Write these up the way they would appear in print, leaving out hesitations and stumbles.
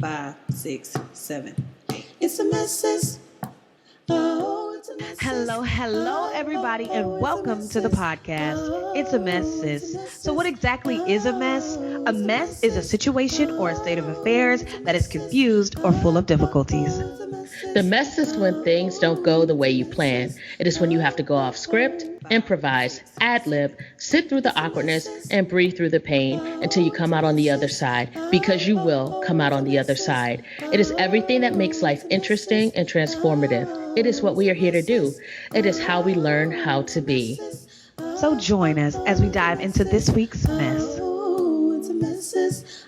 5, 6, 7, 8. It's a mess, sis. Oh, it's a mess, sis. Hello, everybody, and It's a welcome mess, to the sis. podcast. It's a mess, It's a sis. mess, So, what sis. exactly is a mess? A It's a mess mess, is a sis. situation or a state of affairs It's a that mess, is sis. confused or full of difficulties. It's a mess, The sis. mess is when things don't go the way you plan. It is when you have to go off script, 5, improvise, 6, ad 7. lib, sit through the It's a mess, awkwardness, sis. and breathe through the pain until you come out on the other side, because you will come out on the other side. It is everything that makes life interesting and transformative. It is what we are here to do. It is how we learn how to be. So, join us as we dive into this week's mess. It's a mess, sis.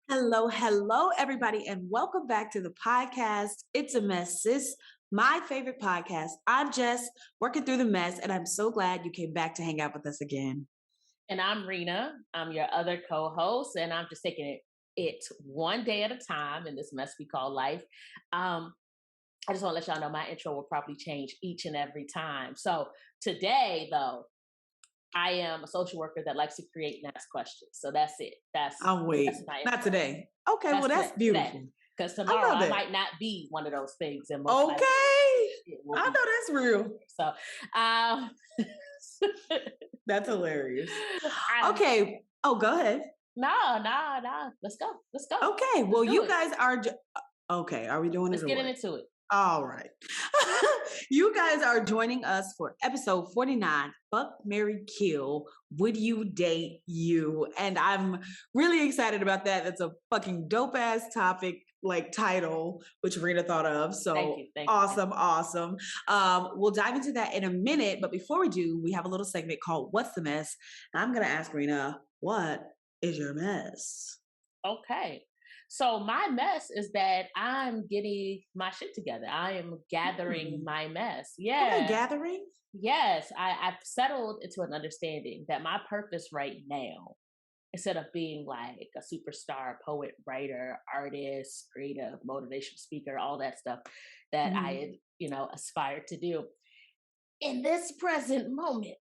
Hello, everybody, and welcome back to the podcast. It's a mess, sis. My favorite podcast. I'm Jess, working through the mess, and I'm so glad you came back to hang out with us again. And I'm Rena. I'm your other co-host, and I'm just taking it one day at a time in this mess we call life. I just want to let y'all know my intro will probably change each and every time. So today, though, I am a social worker that likes to create and ask questions. So that's it. I'll wait. That's my Not intro. today. Okay, well, that's today, beautiful. Because I tomorrow love I it. might not be one of those things. And most likely Okay. it will I be. know that's real. So, That's hilarious. I- Okay. Oh, go ahead. No. Let's go. Okay. Well, Let's do you it. guys are. Okay. Are we doing Let's it? get or what? into it. All right. You guys are joining us for episode 49, Fuck, Marry, Kill. Would you date you? And I'm really excited about that. That's a fucking dope ass topic, like title, which Rita thought of. So Thank you. awesome. We'll dive into that in a minute. But before we do, we have a little segment called What's the Mess? And I'm going to ask Rena, what is your mess? Okay. So my mess is that I'm getting my shit together. I am gathering my mess. Yeah. Okay, gathering? Yes. I've settled into an understanding that my purpose right now, instead of being like a superstar, poet, writer, artist, creative, motivational speaker, all that stuff that I, aspire to do in this present moment,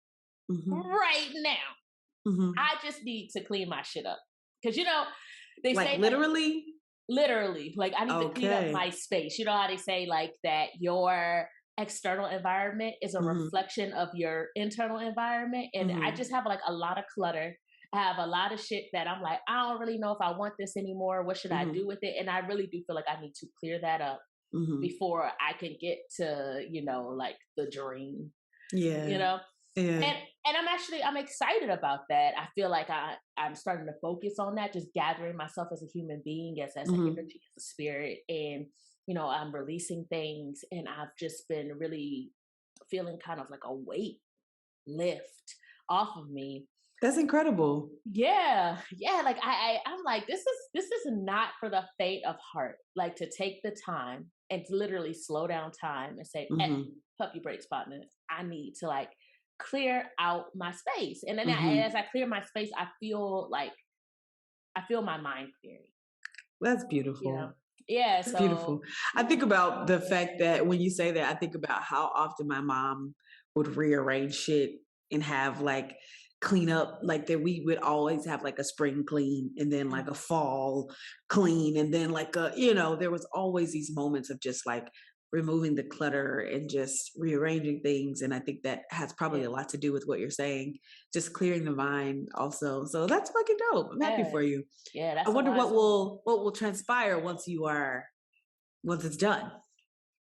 right now, I just need to clean my shit up. Because, they like say literally? Literally, like I need to clean up my space. You know how they say like that your external environment is a reflection of your internal environment. And I just have like a lot of clutter. I have a lot of shit that I'm like, I don't really know if I want this anymore. What should I do with it? And I really do feel like I need to clear that up before I can get to, like the dream. Yeah. Yeah. And I'm excited about that. I feel like I'm starting to focus on that, just gathering myself as a human being, as an energy, as a spirit. And, I'm releasing things, and I've just been really feeling kind of like a weight lift off of me. That's incredible. Yeah. Like I'm like, this is not for the faint of heart. Like to take the time and to literally slow down time and say, puppy breaks, partner. I need to like clear out my space. And then as I clear my space, I feel my mind clearing. That's beautiful. Yeah. It's beautiful. I think about the fact that when you say that, I think about how often my mom would rearrange shit and have like clean up, like that we would always have like a spring clean and then like a fall clean and then like there was always these moments of just like removing the clutter and just rearranging things. And I think that has probably a lot to do with what you're saying, just clearing the mind also. So that's fucking dope. I'm happy for you. Yeah, that's I wonder what will transpire once it's done.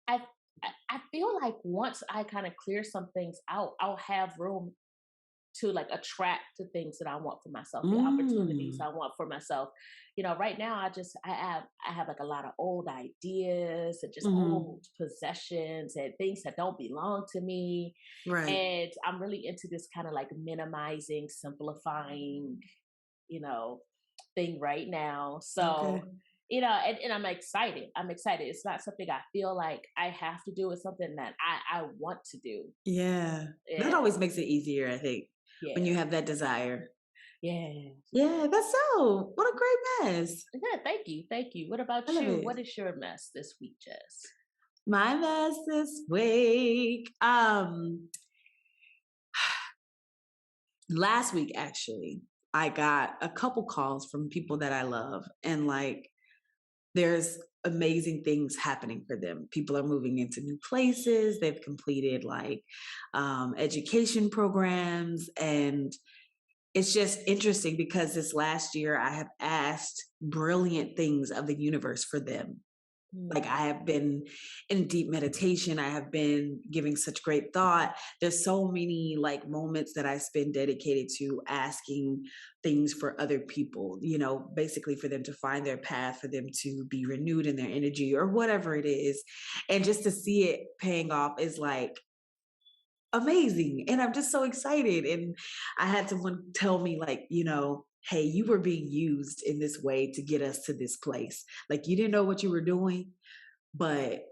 I feel like once I kind of clear some things out, I'll have room to like attract the things that I want for myself, the opportunities I want for myself. Right now I have like a lot of old ideas and just old possessions and things that don't belong to me. Right. And I'm really into this kind of like minimizing, simplifying, thing right now. So and I'm excited. It's not something I feel like I have to do. It's something that I want to do. Yeah. That always makes it easier, I think, when you have that desire. Yeah. Yeah, that's so. What a great mess. Yeah, thank you. What about you? What is your mess this week, Jess? My mess this week. Last week, actually, I got a couple calls from people that I love, and like there's amazing things happening for them. People are moving into new places. They've completed like education programs, and it's just interesting because this last year I have asked brilliant things of the universe for them. Like Mm. I have been in deep meditation. I have been giving such great thought. There's so many like moments that I spend dedicated to asking things for other people, basically for them to find their path, for them to be renewed in their energy or whatever it is. And just to see it paying off is like amazing. And I'm just so excited. And I had someone tell me, like, hey, you were being used in this way to get us to this place. Like, you didn't know what you were doing, but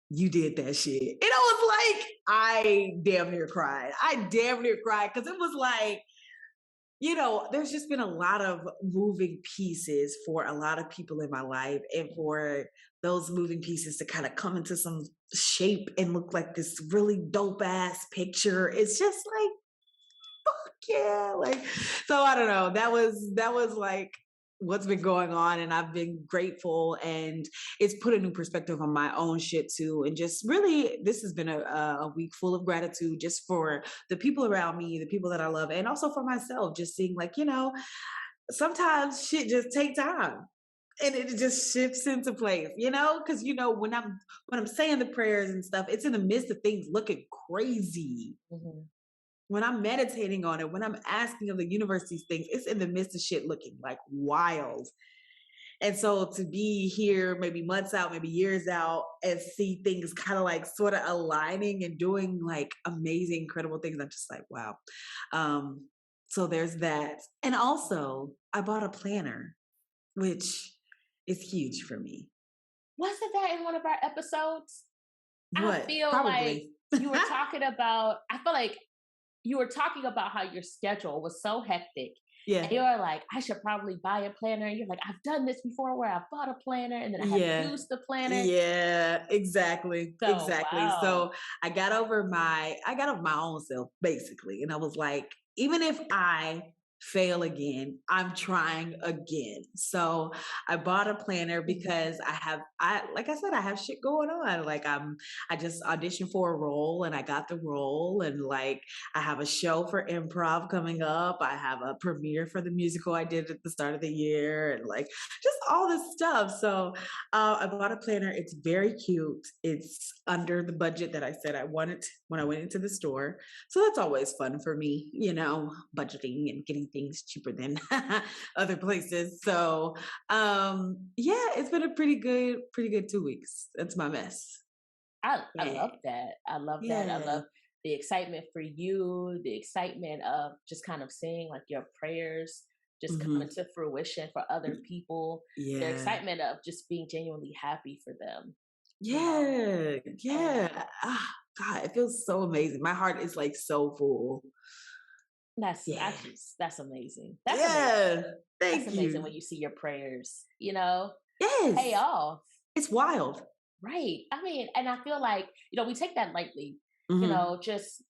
you did that shit. And I was like, I damn near cried. I damn near cried because it was like, there's just been a lot of moving pieces for a lot of people in my life. And for those moving pieces to kind of come into some shape and look like this really dope ass picture, it's just like, yeah, like, so I don't know, that was like what's been going on, and I've been grateful, and it's put a new perspective on my own shit too, and just really this has been a week full of gratitude just for the people around me, the people that I love, and also for myself, just seeing like, sometimes shit just take time and it just shifts into place, because when I'm saying the prayers and stuff, it's in the midst of things looking crazy. Mhm. When I'm meditating on it, when I'm asking of the universe these things, it's in the midst of shit looking like wild. And so to be here, maybe months out, maybe years out, and see things kind of like sort of aligning and doing like amazing, incredible things, I'm just like, wow. So there's that. And also, I bought a planner, which is huge for me. Wasn't that in one of our episodes? I What? feel like Probably. you were talking about, I feel like you were talking about how your schedule was so hectic. And Yeah. you were like, I should probably buy a planner. And you're like, I've done this before where I bought a planner and then I haven't Yeah. used the planner. Yeah, exactly. So, Exactly. wow. So I got over my own self basically. And I was like, even if I fail again, I'm trying again. So I bought a planner Mhm. because like I said, I have shit going on. Like I just auditioned for a role and I got the role, and like I have a show for improv coming up. I have a premiere for the musical I did at the start of the year, and like just all this stuff. So I bought a planner. It's very cute. It's under the budget that I said I wanted when I went into the store. So that's always fun for me, budgeting and getting things cheaper than other places. So yeah, it's been a pretty good 2 weeks. That's my mess. I Yeah. love that. I love that. I Yeah. love the excitement for you, the excitement of just kind of seeing like your prayers just coming Hmm. to fruition for other people, the Yeah. excitement of just being genuinely happy for them, you know? Yeah. And Yeah. God, it feels so amazing. My heart is like so full. Yeah. that's amazing. That's amazing. Yeah. That's Thank amazing when you. you see your prayers, pay Yes. off. It's wild. Right. I mean, and I feel like, we take that lightly, Mhm. just,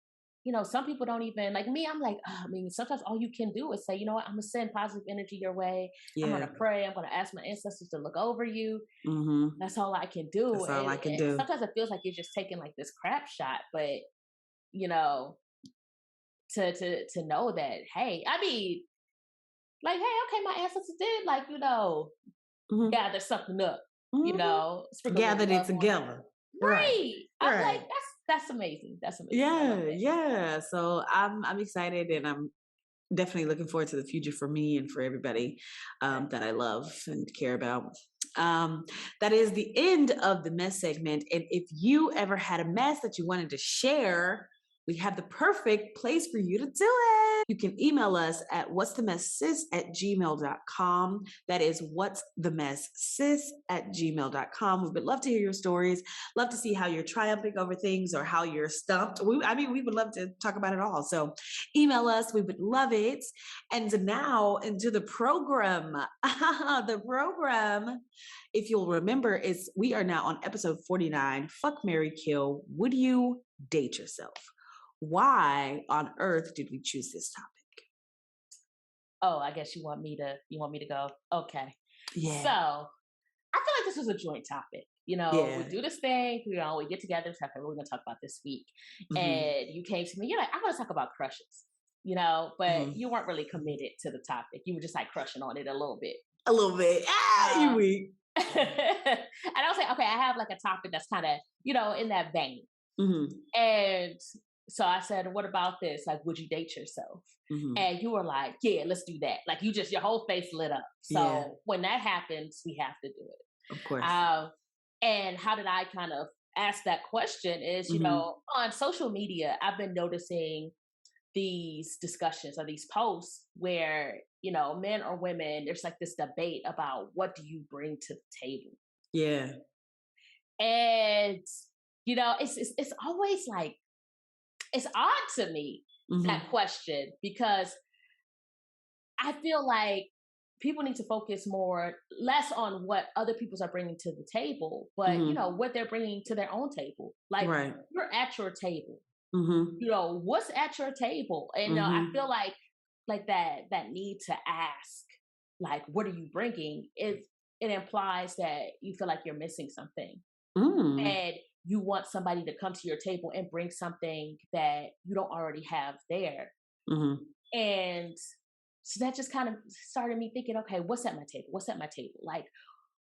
some people don't even like me. I'm like, I mean, sometimes all you can do is say, you know what, I'm gonna send positive energy your way. I'm Yeah. gonna pray. I'm gonna ask my ancestors to look over you. Mhm. That's all I can do. That's all I can do. Sometimes it feels like you're just taking like this crap shot, but you know, to know that, hey, I mean, like, hey, okay, my ancestors did like, Mhm. gather something up, Mhm. sprinkle a little Gathered it love on it. together. Right. Right. I'm like, Right. that's amazing. That's amazing. I love Yeah, that. yeah. So I'm excited, and I'm definitely looking forward to the future for me and for everybody Right. that I love and care about. Um, that is the end of the mess segment. And if you ever had a mess that you wanted to share, we have the perfect place for you to do it. You can email us at what's the mess sis at gmail.com. That is what's the mess sis at gmail.com. We would love to hear your stories, love to see how you're triumphing over things or how you're stumped. We would love to talk about it all. So email us. We would love it. And now into the program. The program, if you'll remember, is we are now on episode 49. Fuck Mary Kill. Would you date yourself? Why on earth did we choose this topic? Oh, I guess you want me to go. Okay. So Yeah. I feel like this was a joint topic. We Yeah. do this thing, we get together, it's like, okay, what we're gonna talk about this week. Hmm. And you came to me, you're like, I want to talk about crushes, but Hmm. you weren't really committed to the topic. You were just like crushing on it a little bit. A little bit. Ah, you Um, weak. and I was like, okay, I have like a topic that's kind of, in that vein. Hmm. And so I said, what about this? Like, would you date yourself? Hmm. And you were like, yeah, let's do that. Like, your whole face lit up. Yeah, So when that happens, we have to do of it. course. And how did I kind of ask that question is, Hmm. on social media, I've been noticing these discussions or these posts where, men or women, there's like this debate about what do you bring to the table. Yeah. And, it's always like, it's odd to me, that Hmm. question, because I feel like people need to focus less on what other people's are bringing to the table, but Hmm. what they're bringing to their own table. Like, Right. you're at your table. Hmm. What's at your table? And I Hmm. feel like that need to ask, like, what are you bringing? It implies that you feel like you're missing something, Mm. and you want somebody to come to your table and bring something that you don't already have there. Hmm. And so that just kind of started me thinking, okay, what's at my table? What's at my table? Like,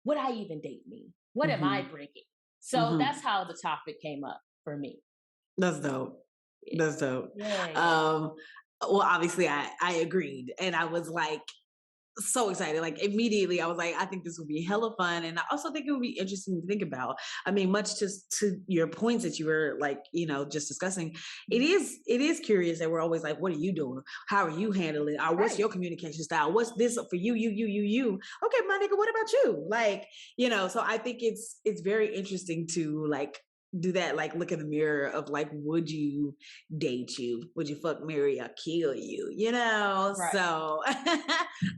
would I even date me? What am I Hmm. bringing? So that's Hmm. how the topic came up for me. That's dope. Yeah, That's dope. yeah, yeah. Um, well, obviously, I agreed, and I was like so excited. Like immediately, I was like, I think this will be hella fun, and I also think it would be interesting to think about. I mean, much to your points that you were like, just discussing. Mhm. It is curious that we're always like, what are you doing? How are you handling? Or what's Right. your communication style? What's this for you? You. Okay, my nigga, what about you? Like, So I think it's very interesting to like do that, like look in the mirror of like, would you date you? Would you fuck, marry, or kill you? Right. So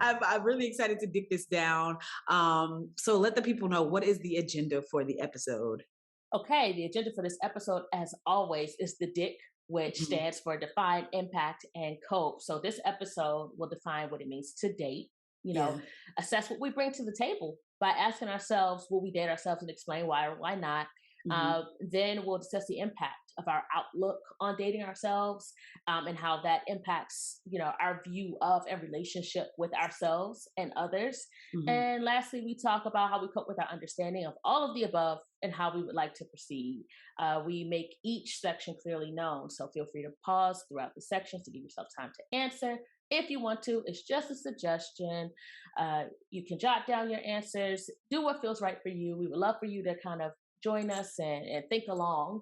I'm really excited to dig this down. So let the people know, what is the agenda for the episode. Okay, the agenda for this episode, as always, is the DIC, which Mhm. stands for Define, Impact, and Cope. So this episode will define what it means to date, you know, Yeah. assess what we bring to the table by asking ourselves, will we date ourselves, and explain why or why not. Hmm. Then we'll discuss the impact of our outlook on dating ourselves, and how that impacts, our view of and relationship with ourselves and others. Hmm. And lastly, we talk about how we cope with our understanding of all of the above and how we would like to proceed. We make each section clearly known, so feel free to pause throughout the sections to give yourself time to answer. If you want to, it's just a suggestion. You can jot down your answers, do what feels right for you. We would love for you to kind of join us and think along.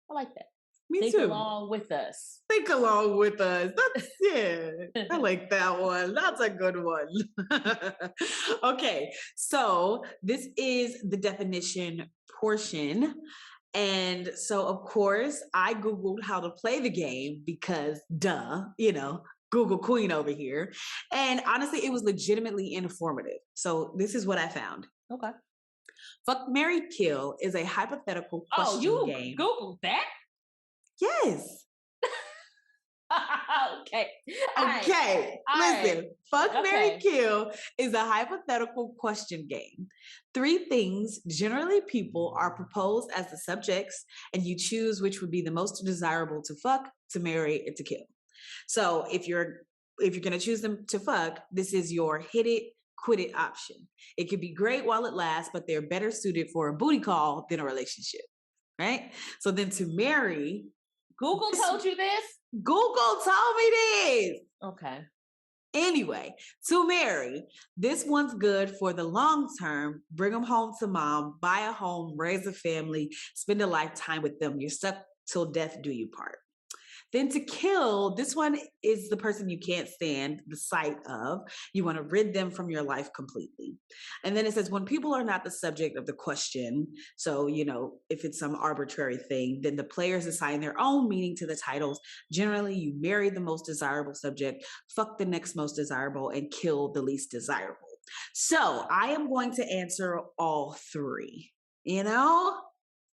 I like that. Me Think too. along with us. Think along with us. That's yeah. I like that one. That's a good one. Okay, so this is the definition portion. And so, of course, I Googled how to play the game because, duh, Google Queen over here. And honestly, it was legitimately informative. So, this is what I found. Okay. Fuck Mary Kill is a hypothetical Oh, question you game. Googled that? Yes. Okay. All right. Okay, All right. listen. Fuck Mary Okay. Kill is a hypothetical question game. Three things, generally people, are proposed as the subjects, and you choose which would be the most desirable to fuck, to marry, and to kill. So if you're gonna choose them to fuck, this is your hit it, quit it option. It could be great while it lasts, but they're better suited for a booty call than a relationship, right? So then to marry, Google this told you this? Google told me this. Okay. Anyway, to marry, this one's good for the long term. Bring them home to mom, buy a home, raise a family, spend a lifetime with them. You're stuck till death do you part. Then to kill, this one is the person you can't stand the sight of. You want to rid them from your life completely. And then it says when people are not the subject of the question, so, if it's some arbitrary thing, then the players assign their own meaning to the titles. Generally, you marry the most desirable subject, fuck the next most desirable, and kill the least desirable. So I am going to answer all three. You know?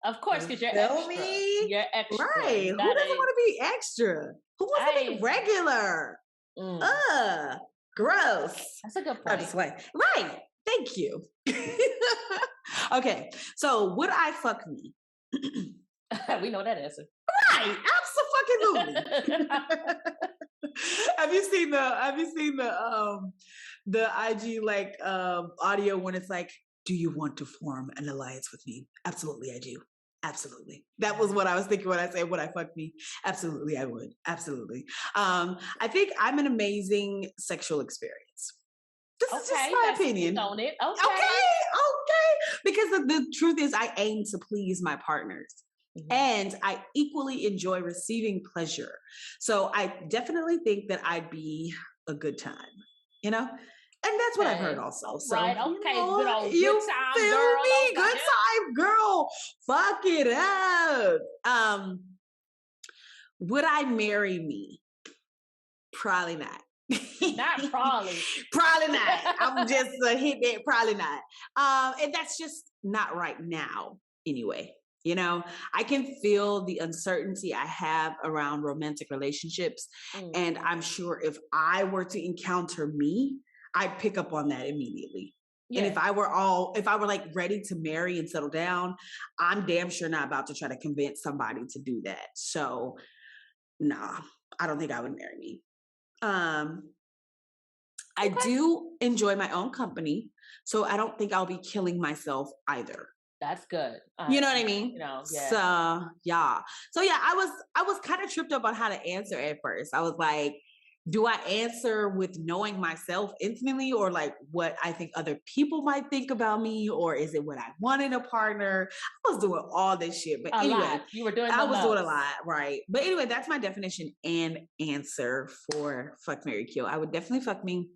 Of course, You because you're feel extra. me? You're extra. Right. You Who doesn't gotta. want to be extra? Who wants to be I. regular? Mm. Ugh. Gross. That's a good I'm point. just like, right. Thank you. Okay. So would I fuck me? We know that answer. Right. Absolutely. Have you seen the IG like audio when it's like, do you want to form an alliance with me? Absolutely, I do. Absolutely. That was what I was thinking when I said, would I fuck me? Absolutely, I would. Absolutely. I think I'm an amazing sexual experience. This is just Okay, my that's opinion. on it. Okay, Okay. okay. Because the truth is, I aim to please my partners. Mhm. And I equally enjoy receiving pleasure. So I definitely think that I'd be a good time, you know? And that's what I've heard Okay. also. So, Right. Okay. Good you know, old good you time, feel girl. me? Okay. Good time, girl. Fuck it up. Would I marry me? Probably not. Not probably. Probably not. I'm just hit that. Probably not. And that's just not right now. Anyway, you know, I can feel the uncertainty I have around romantic relationships, and Mhm. I'm sure if I were to encounter me, I'd pick up on that immediately. And Yeah. if I were like ready to marry and settle down, I'm damn sure not about to try to convince somebody to do that. So, nah, I don't think I would marry me. Um, I Okay. do enjoy my own company, so I don't think I'll be killing myself either. That's good. You know what I You mean? know, yeah. So yeah. So yeah, I was kind of tripped up on how to answer at first. I was like, do I answer with knowing myself intimately, or like what I think other people might think about me, or is it what I want in a partner? I was doing all this shit. But A anyway, lot. You were doing I the was doing a most. lot, right? But anyway, that's my definition and answer for fuck, marry, kill. I would definitely fuck me.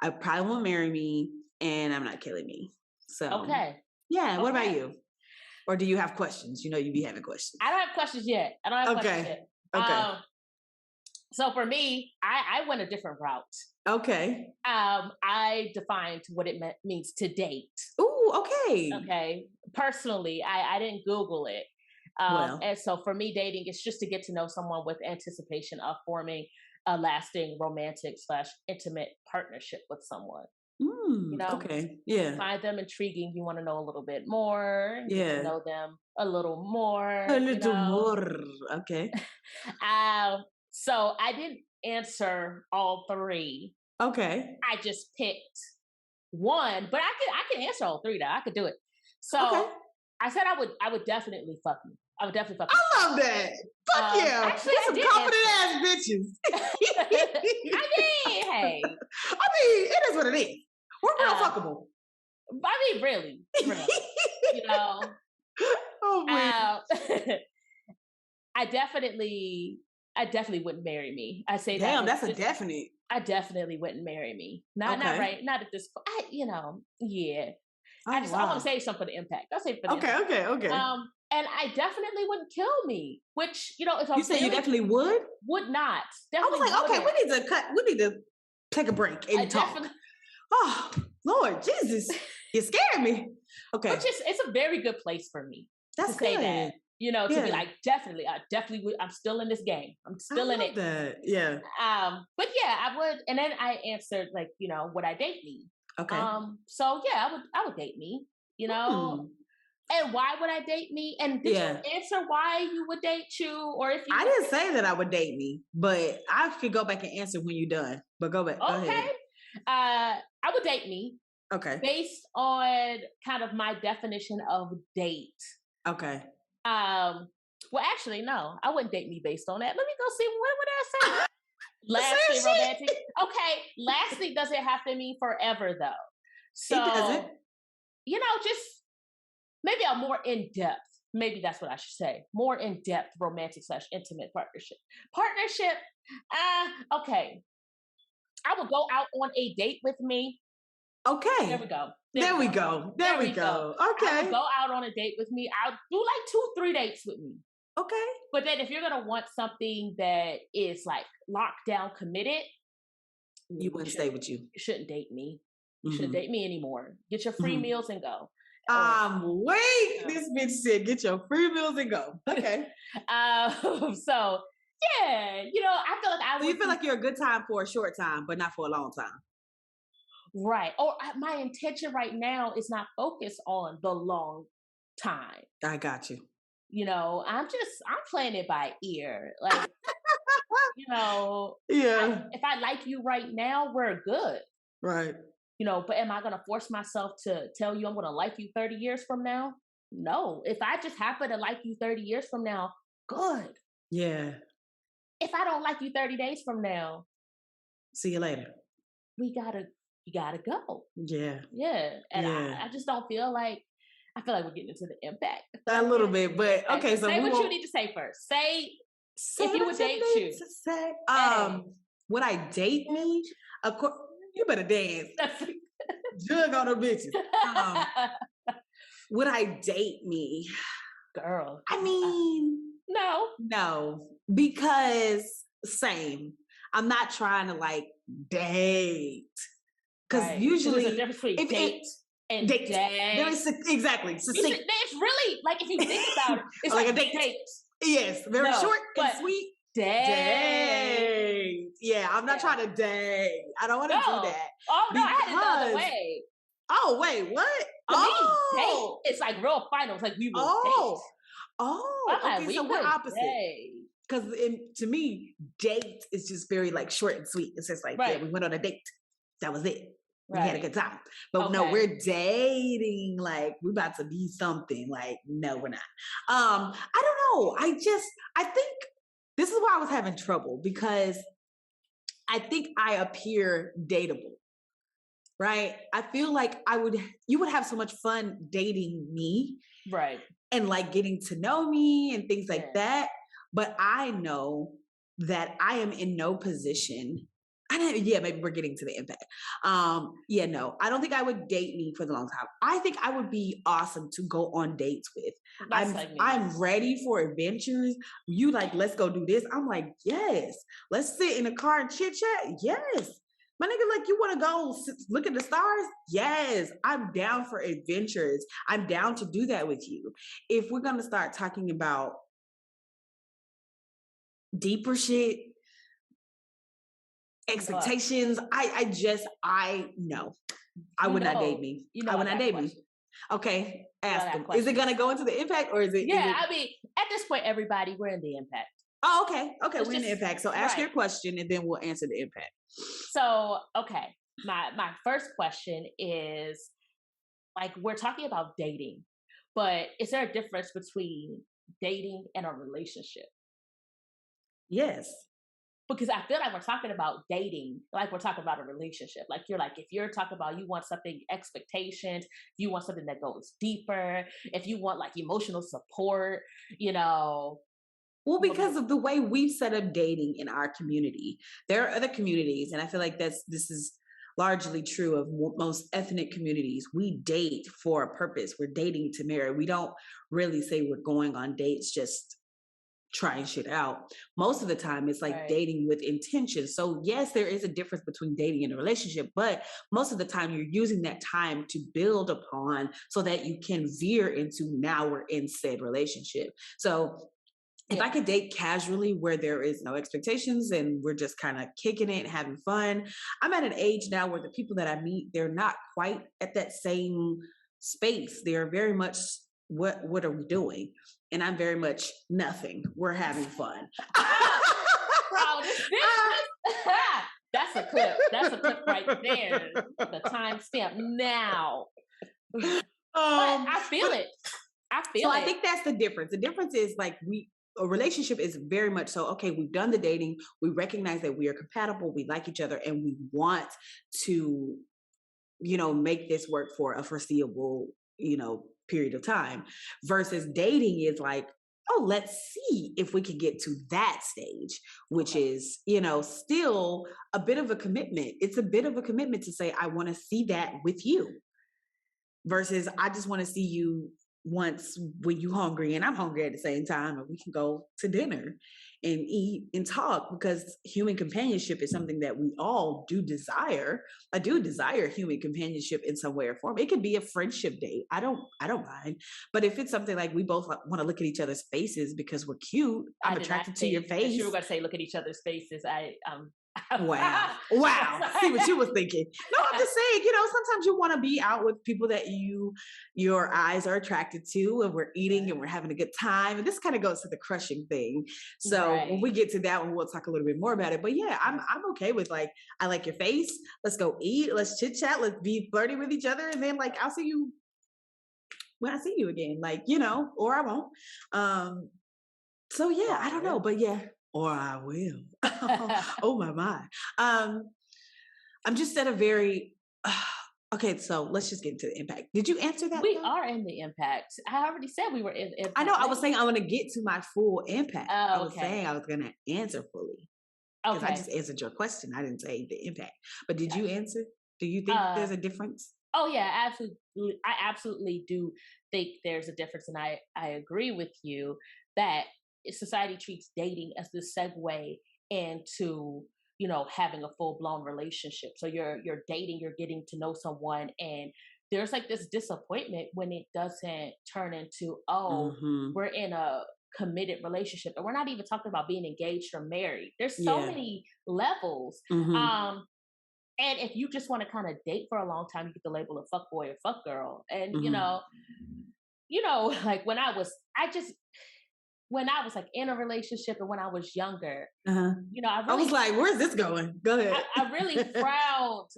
I probably won't marry me, and I'm not killing me. So Okay. yeah. What about Okay. you? Or do you have questions? You know, you be having questions. I don't have questions yet. I don't have questions Okay. yet. Okay. So for me, I went a different route. Okay. I defined what it means to date. Ooh, okay. Okay. Personally, I didn't Google it. Well, And so for me, dating is just to get to know someone with anticipation of forming a lasting romantic slash intimate partnership with someone. You know, okay. you Yeah. find them intriguing, you want to know a little bit more, get to Yeah. know them a little more, A you little know. more. Okay. So I didn't answer all three. Okay. I just picked one, but I can answer all three now. I could do it. Okay. So I said I would definitely fuck me. I would definitely fuck me. I love that. Fuck yeah. Actually, Get I some did confident answer. ass bitches. I mean, hey, I mean, it is what it is. We're real uh, fuckable. I mean, really, you know. Oh man. Uh, I definitely wouldn't marry me. I say that Damn, with that's a just, definite. I definitely wouldn't marry me. Not Okay. right, not at this point. Yeah. Oh I want to wow. save some for the impact. I'll save it for the Okay, impact. okay, okay. And I definitely wouldn't kill me, which if You I say you really definitely would? would not, I was definitely like, okay, wouldn't. we need to take a break I and talk. definitely, Oh, Lord Jesus, you scared me. which Okay, is it's a very good place for me to that's say that. good. To be Yeah, like, definitely, I definitely would. I'm still in this game. I'm I still in it. love that. Yeah. But yeah, I would. And then I answered like, would I date me? Okay. So yeah, I would date me. You know, Hmm. and why would I date me? And did you Yeah. answer why you would date you, or if you I would? didn't say that I would date me, but I could go back and answer when you're done. But go back. Go Okay, ahead. I would date me Okay. based on kind of my definition of date. Okay. Um, well, actually, no, I wouldn't date me based on that. Let me go see what would I say. The Lastly, same romantic. shit. Okay, lastly doesn't have to mean forever though. It doesn't. So, just maybe a more in depth. Maybe that's what I should say. More in depth romantic slash intimate partnership. Partnership. Okay. I would go out on a date with me. There we Okay. go. There we go. There There we we go. go. I would Okay. go out on a date with me. I'll do like 2, 3 dates with me. Okay. But then if you're gonna want something that is like locked down, committed, You wouldn't stay with you. you shouldn't date me. You shouldn't Hmm. date me anymore. Get your free Hmm. meals and go. Wait, Um, this bitch said get your free meals and go. Okay. so yeah, I feel like I So would you feel like you're a good time for a short time, but not for a long time. Right. Or my intention right now is not focused on the long time. I got you. I'm playing it by ear. Like, Yeah. if I like you right now, we're good. Right. But am I going to force myself to tell you I'm going to like you 30 years from now? No. If I just happen to like you 30 years from now, good. Yeah. If I don't like you 30 days from now, See you later. you gotta go. Yeah. Yeah. And Yeah. I just don't feel like, I feel like we're getting into the impact. I feel A like we're little getting into bit, the but impact. okay. But So say we what you won't need to say first. Say say if you what would you date need you. to say. Hey. Would I date me? Of course, you better dance. Jug on the bitches. Would I date me? Girl. I mean, No. no, because same. I'm not trying to like date. Because Right. Because there's a usually, difference between if date it and date, there date. is exactly succinct. It's really like, if you think about it, it's Like like a date. date. Yes, very No, short and but sweet. date. Date. Yeah, I'm not Yeah. trying to date. I don't want to do No. that Oh no, I had it the other because. way. Oh wait, what? To me, date Oh, it's like real final. It's like we will date. oh, oh. I'm like, Okay, so we we're could opposite. date. Because to me, date is just very like short and sweet. It's just like, yeah, Right. we went on a date. That was it. We had a Right. good time. But no, Okay. we're dating. Like we're about to be something. Like no, we're not. I don't know. I think this is why I was having trouble because I think I appear dateable. Right? I feel like you would have so much fun dating me Right. and like getting to know me and things like Yeah. that. But I know that I am in no position. Yeah, maybe we're getting to the impact. Yeah, no, I don't think I would date me for the long time. I think I would be awesome to go on dates with. That's like me. I'm ready for adventures. You like, let's go do this. I'm like, yes. Let's sit in the car and chit chat. Yes. My nigga, like, you want to go look at the stars? Yes, I'm down for adventures. I'm down to do that with you. If we're going to start talking about deeper shit, expectations, I know. I would not date me. I would not date me. Okay, ask them. Is it going to go into the impact or is it? Yeah, I mean, at this point, everybody, we're in the impact. Oh, okay. Okay, we're in the impact. So ask your question and then we'll answer the impact. So, okay. My first question is, like, we're talking about dating, but is there a difference between dating and a relationship? Yes. Because I feel like we're talking about dating, like we're talking about a relationship. Like if you're talking about you want something, expectations, you want something that goes deeper, if you want like emotional support, Well, because of the way we've set up dating in our community, there are other communities, and I feel like this is largely true of most ethnic communities. We date for a purpose. We're dating to marry. We don't really say we're going on dates just trying shit out. Most of the time it's like dating with intention. So yes, there is a difference between dating and a relationship, but most of the time you're using that time to build upon so that you can veer into now we're in said relationship. So if I could date casually where there is no expectations and we're just kind of kicking it, having fun, I'm at an age now where the people that I meet, they're not quite at that same space. They're very much, what are we doing? And I'm very much nothing. We're having fun. That's a clip. That's a clip right there. The timestamp now. But I feel it. I think that's the difference. The difference is like a relationship is very much so, okay, we've done the dating, we recognize that we are compatible, we like each other, and we want to, make this work for a foreseeable, period of time. Versus dating is like, oh, let's see if we can get to that stage, which is, still a bit of a commitment. It's a bit of a commitment to say, I want to see that with you. Versus I just want to see you once when you hungry and I'm hungry at the same time, and we can go to dinner and eat and talk, because human companionship is something that we all do desire. I do desire human companionship in some way or form. It could be a friendship date. I don't mind. But if it's something like we both want to look at each other's faces because we're cute, I'm attracted to your face. You were going to say look at each other's faces. Wow. Wow. See what you was thinking. No, I'm just saying, sometimes you want to be out with people that your eyes are attracted to, and we're eating and we're having a good time. And this kind of goes to the crushing thing. So when Right. we get to that one, we'll talk a little bit more about it. But yeah, I'm okay with like, I like your face. Let's go eat. Let's chit chat. Let's be flirty with each other. And then like I'll see you when I see you again. Like, or I won't. So yeah, I don't know. But yeah. Or I will. Oh my. I'm just at a very okay, so let's just get into the impact. Did you answer that We though? are in the impact. I already said we were in I know, impact. I was saying I want to get to my full impact. I Oh, was saying okay. I was gonna answer fully. Because I Okay. just answered your question. I didn't say the impact. But did you Gotcha. answer? Do you think Uh, there's a difference? oh yeah, absolutely. I absolutely do think there's a difference, and I agree with you that society treats dating as the segue into having a full blown relationship. So you're dating, you're getting to know someone, and there's like this disappointment when it doesn't turn into, oh, Mm-hmm. we're in a committed relationship, and we're not even talking about being engaged or married. There's so Yeah. many levels. Mm-hmm. And if you just want to kind of date for a long time, you get the label of fuck boy or fuck girl. And Mm-hmm. like when I was like in a relationship and when I was younger, Uh-huh. I I was really like, where's this going? Go ahead. I really frowned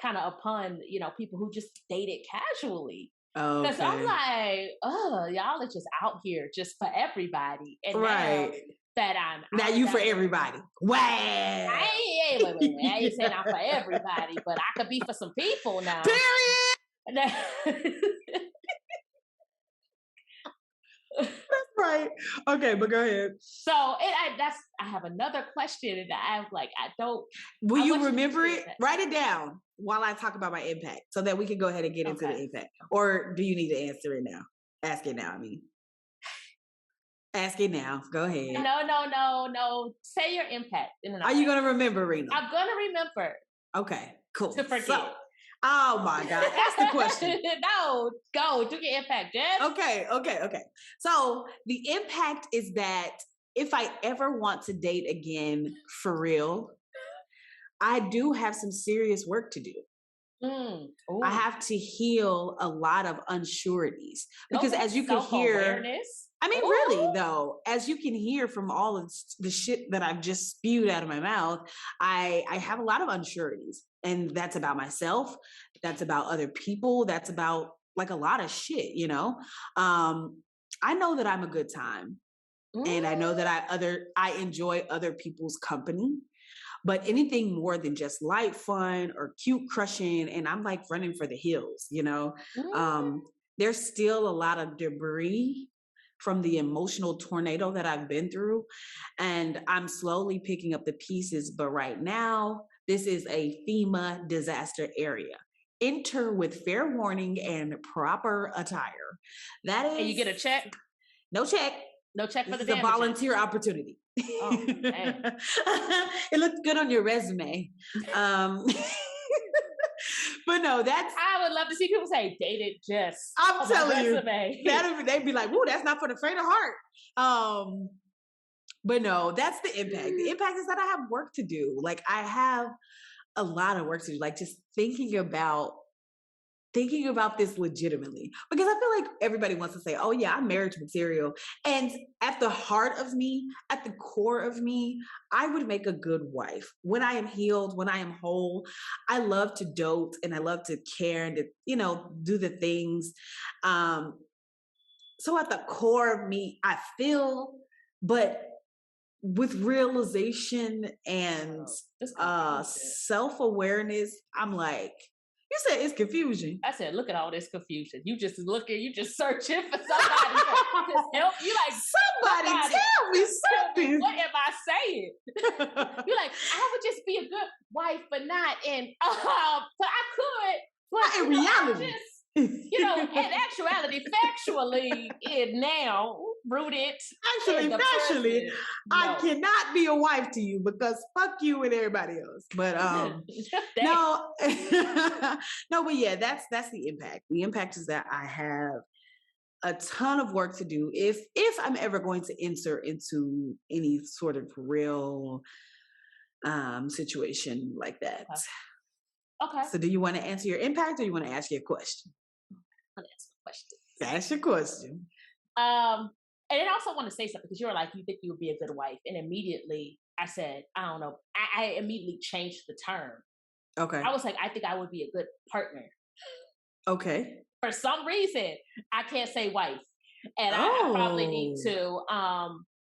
kind of upon, people who just dated casually. Because I'm Okay. like, oh, y'all are just out here just for everybody. And now Right. that I'm Now out you for down the everybody. I Wow. ain't, wait. I ain't saying I'm for everybody, but I could be for some people now. Period. Right. Okay, but go ahead. So I have another question, and I'm like, Will I you want you to remember share it? that. Write it down while I talk about my impact so that we can go ahead and get into the Okay. impact. Or do you need to answer it now? Ask it now, I mean. Ask it now. Go ahead. No. Say your impact, and then Are you going to remember, Rena? I'm gonna remember Okay, cool. to forget. So, oh my God. Ask the question. No, go do your impact, Jess. Okay. So the impact is that if I ever want to date again for real, I do have some serious work to do. I Ooh. have to heal a lot of unsureties because Okay. as you can Self hear, awareness. I mean, really Ooh. though, as you can hear from all of the shit that I've just spewed out of my mouth, I have a lot of unsureties, and that's about myself. That's about other people. That's about like a lot of shit, I know that I'm a good time, and I know that Mm. I enjoy other people's company. But anything more than just light fun or cute crushing, and I'm like running for the hills. Mm. Um, there's still a lot of debris from the emotional tornado that I've been through, and I'm slowly picking up the pieces. But right now, this is a FEMA disaster area. Enter with fair warning and proper attire. That And you is get a check. no check. No check for This the is a damages. volunteer opportunity. Oh, damn. It looks good on your resume. Um, but no, I would love to see people say dated Jess I'm on my telling you, resume. they'd be like, "Whoa, that's not for the faint of heart." But no, that's the impact. The impact is that I have work to do. Like I have a lot of work to do. Like just thinking about this legitimately, because I feel like everybody wants to say, oh yeah, I'm marriage material, and at the heart of me, at the core of me, I would make a good wife when I am healed, when I am whole. I love to dote and I love to care and to do the things. So at the core of me, I feel, but with realization and Oh, this confusion. self-awareness, I'm like, you said it's confusion. I said, look at all this confusion. You just searching for somebody to just help. You like, Somebody tell me tell me, something. what am I saying? You're like, I would just be a good wife, but not in, but I could, but Not in reality. in actuality, factually, now rooted Actually, in the factually, present. I No. cannot be a wife to you because fuck you and everybody else. But Damn. no, no, but yeah, that's the impact. The impact is that I have a ton of work to do if I'm ever going to enter into any sort of real situation like that. Okay. Okay. So do you want to answer your impact or you want to ask your question? Let's ask the question. Ask your question. And then I also want to say something because you were like, you think you would be a good wife. And immediately I said, I don't know. I immediately changed the term. Okay. I was like, I think I would be a good partner. Okay. For some reason, I can't say wife. And I probably need to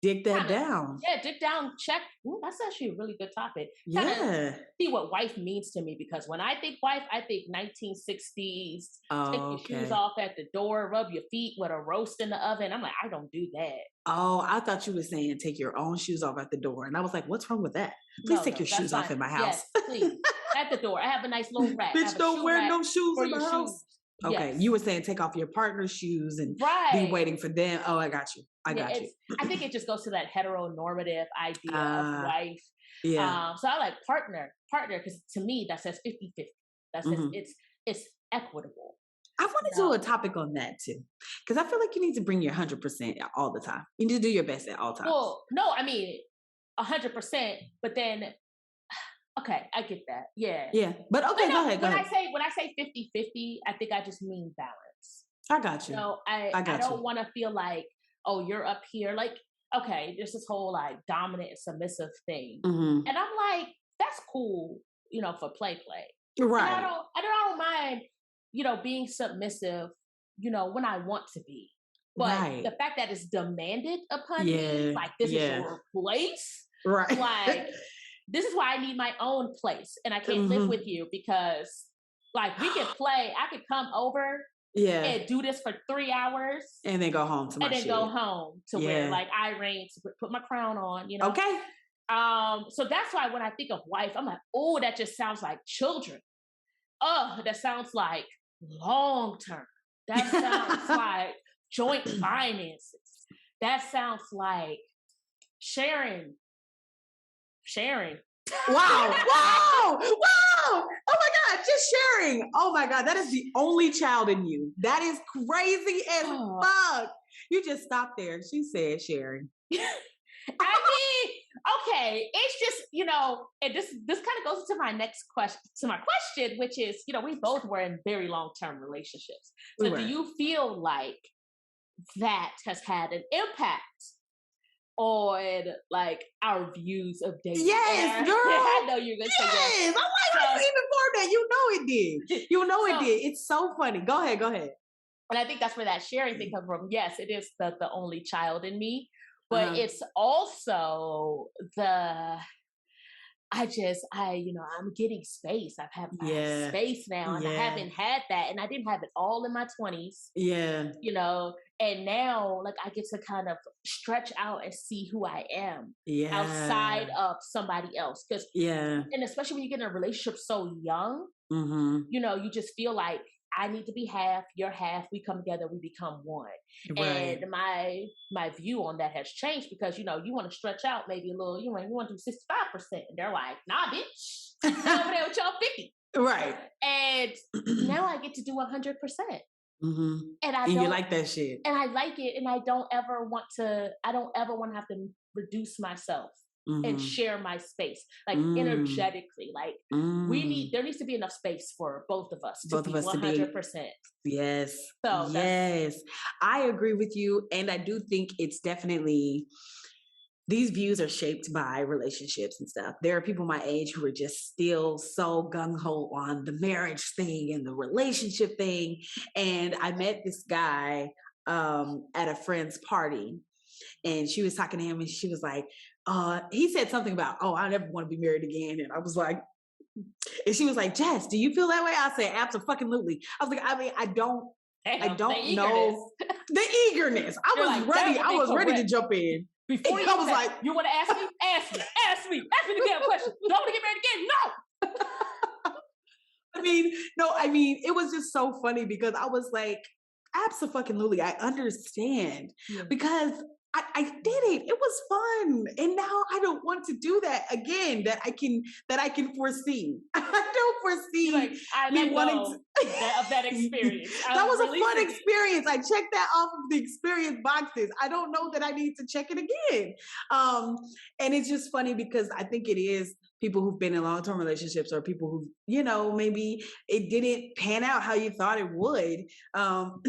dig that down. Yeah, dig down, check. Ooh, that's actually a really good topic. Yeah. See what wife means to me, because when I think wife, I think 1960s, take your shoes off at the door, rub your feet with a roast in the oven. I'm like, I don't do that. Oh, I thought you were saying take your own shoes off at the door. And I was like, what's wrong with that? Please take your shoes off in my house. Yes, please. At the door. I have a nice little rack. Bitch, don't wear no shoes in my house. Shoes. Okay, Yes. you were saying take off your partner's shoes and be waiting for them. Oh, I got you. I got you. I think it just goes to that heteronormative idea of wife. Yeah. So I like partner, because to me that says 50-50. That says it's equitable. I want to do a topic on that too, because I feel like you need to bring your 100% all the time. You need to do your best at all times. Well, no, I mean 100%, but then. Okay, I get that. Yeah. Yeah. But okay, go ahead. When I say 50-50, I think I just mean balance. I got you. No, I don't want to feel like, oh, you're up here. Like, okay, there's this whole like dominant and submissive thing. And I'm like, that's cool, for play. Right. And I don't mind, being submissive, when I want to be. But the fact that it's demanded upon me, like this is your place. Right. Like this is why I need my own place, and I can't live with you because, like, we can play. I could come over, and do this for 3 hours, and then go home to my shit. And then go home to where, like, I reign to put my crown on. Okay. So that's why when I think of wife, I'm like, oh, that just sounds like children. Oh, that sounds like long term. That sounds like joint finances. That sounds like sharing. Wow. Oh my God, just sharing. Oh my God, that is the only child in you. That is crazy as fuck. You just stopped there. She said sharing. I mean, okay, it's just, and this kind of goes into my next question, which is, we both were in very long-term relationships. So do you feel like that has had an impact on like our views of dating? Yes, girl. I know you're gonna say yes. I'm like, even before that, it did. It did. It's so funny. Go ahead. And I think that's where that sharing thing comes from. Yes, it is the only child in me, but it's also I'm getting space. I've had my space now, and I haven't had that, and I didn't have it all in my 20s. Yeah. And now, like, I get to kind of stretch out and see who I am outside of somebody else. And especially when you get in a relationship so young, you just feel like I need to be half, you're half, we come together, we become one. Right. And my view on that has changed because, you want to stretch out maybe a little, you want to do 65%. And they're like, nah, bitch, I'm over there with y'all 50. Right. And now I get to do 100%. And you like that shit. And I like it. And I don't ever want to have to reduce myself and share my space, like energetically. Like there needs to be enough space for both of us to be 100%. Yes. So yes, I agree with you. And I do think it's definitely, these views are shaped by relationships and stuff. There are people my age who are just still so gung-ho on the marriage thing and the relationship thing. And I met this guy at a friend's party, and she was talking to him, and she was like, he said something about, I never want to be married again. And I was like, and she was like, Jess, do you feel that way? I said, absolutely. I was like, I don't know the eagerness. I was ready to jump in. Before you was like, you want to ask me? Ask me the damn question. Don't want to get married again? No. I mean, it was just so funny because I was like, absolutely, I understand. Because I did it. It was fun. And now I don't want to do that again that I can foresee. I don't You're like, foresee I me let wanting go to of that experience. that I'm was a fun releasing it. experience. I checked that off of the experience boxes. I don't know that I need to check it again. Um, and it's just funny because I think it is people who've been in long-term relationships or people who, maybe it didn't pan out how you thought it would. Um,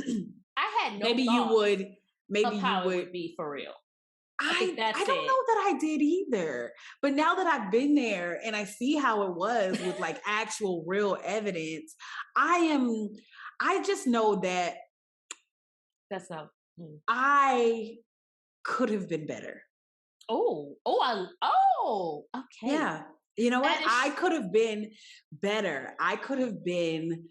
I had no maybe you thoughts would maybe of you how it would would be for real. I think I that's don't it. know that I did either. But now that I've been there and I see how it was with like actual real evidence, I am I just know that That's not. Mm. I could have been better. Okay. Yeah. You know what? That I is could have been better. I could have been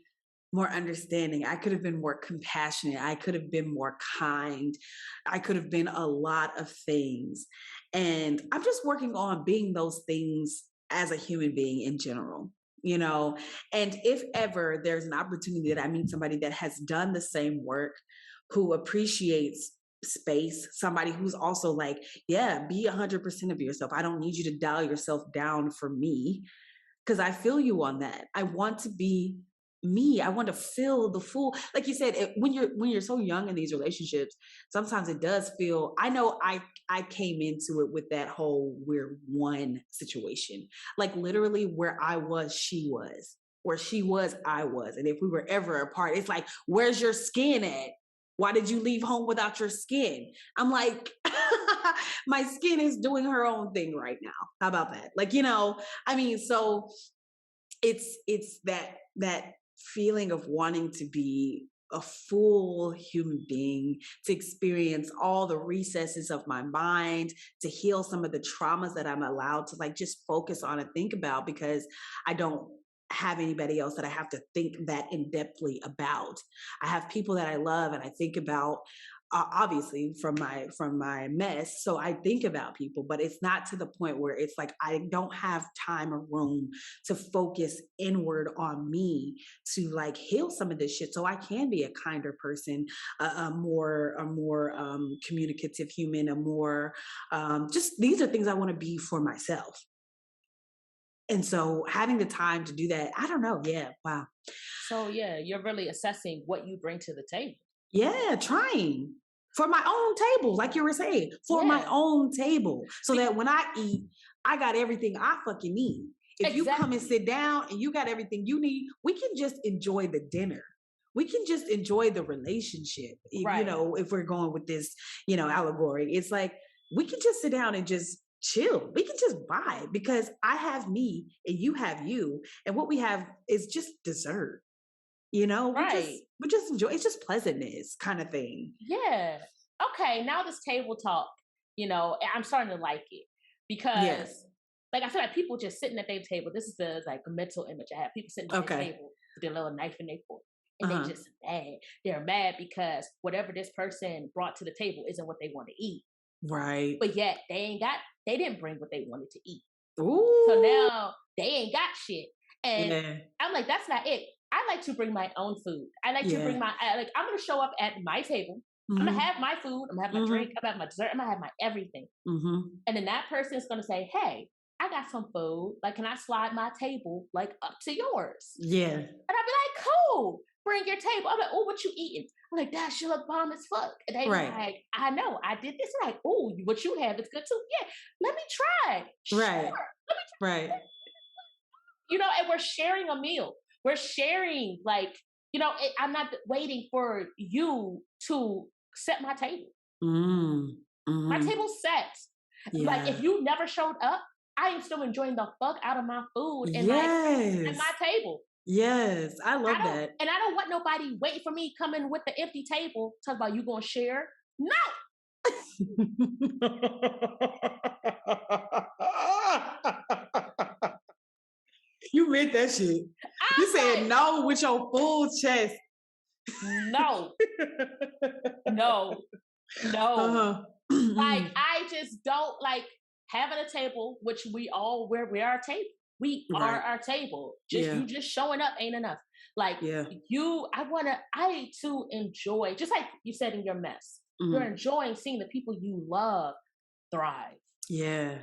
more understanding. I could have been more compassionate. I could have been more kind. I could have been a lot of things. And I'm just working on being those things as a human being in general, you know? And if ever there's an opportunity that I meet somebody that has done the same work, who appreciates space, somebody who's also like, yeah, be 100% of yourself. I don't need you to dial yourself down for me because I feel you on that. I want to be me. I want to feel the full, like you said, when you're so young in these relationships, sometimes it does feel. I know I came into it with that whole we're one situation, like literally where I was, she was. Where she was, I was. And if we were ever apart, it's like, where's your skin at? Why did you leave home without your skin? I'm like, my skin is doing her own thing right now. How about that? Like, I mean, so it's that feeling of wanting to be a full human being, to experience all the recesses of my mind, to heal some of the traumas that I'm allowed to like just focus on and think about because I don't have anybody else that I have to think that in depthly about. I have people that I love and I think about obviously from my mess, so I think about people, but it's not to the point where it's like I don't have time or room to focus inward on me to like heal some of this shit so I can be a kinder person, a more communicative human, a more just these are things I want to be for myself. And so having the time to do that, I don't know. Yeah. Wow. so yeah, you're really assessing what you bring to the table. Yeah. Trying for my own table, like you were saying, for my Yeah. own table, so Be- that when I eat, I got everything I fucking need. If you come and exactly. sit down and you got everything you need, we can just enjoy the dinner. We can just enjoy the relationship. Right. If we're going with this, allegory, it's like we can just sit down and just chill. We can just vibe because I have me and you have you. And what we have is just dessert. We just Right. we just enjoy it's just pleasantness kind of thing. Yeah. Okay. Now this table talk, I'm starting to like it because, Yes. like, I feel like people just sitting at their table. This is the like mental image I have. People sitting at their Okay. table with their little knife in their fork, and they Uh-huh. just mad. They're mad because whatever this person brought to the table isn't what they want to eat, Right. but yet they didn't bring what they wanted to eat. So Ooh. now they ain't got shit. And Yeah. I'm like, that's not it. I like to bring my own food. I like to bring Yeah. like, I'm going to show up at my table. I'm going to Mhm. have my food. I'm going to have my drink. Mhm. I'm going to have my dessert. I'm going to have my everything. Mhm. And then that person is going to say, hey, I got some food. Like, can I slide my table like up to yours? Yeah. And I'll be like, cool. Bring your table. I'm like, oh, what you eating? I'm like, that shit look bomb as fuck. And they be Right. like, I know, I did this. I'm like, oh, what you have is good too. Yeah, let me try. Sure. Right. Let me Right. and we're sharing a meal. We're sharing, like, I'm not waiting for you to set my table. Mm. My Mhm. table's set. Like, if Yeah. you never showed up, I am still enjoying the fuck out of my food and my experience at Yes. my table. Yes. I love that. I don't want nobody waiting for me coming with the empty table. Talk about you gonna share. No, You meant that shit. You I'm said like, no with your full chest. no, no, no. Uh-huh. Like, I just don't like having a table, which we are a table. We are Right. our table. Yeah. Just showing up ain't enough. Like, Yeah. I too enjoy, just like you said in your mess. You're enjoying seeing the people you love thrive. Yeah.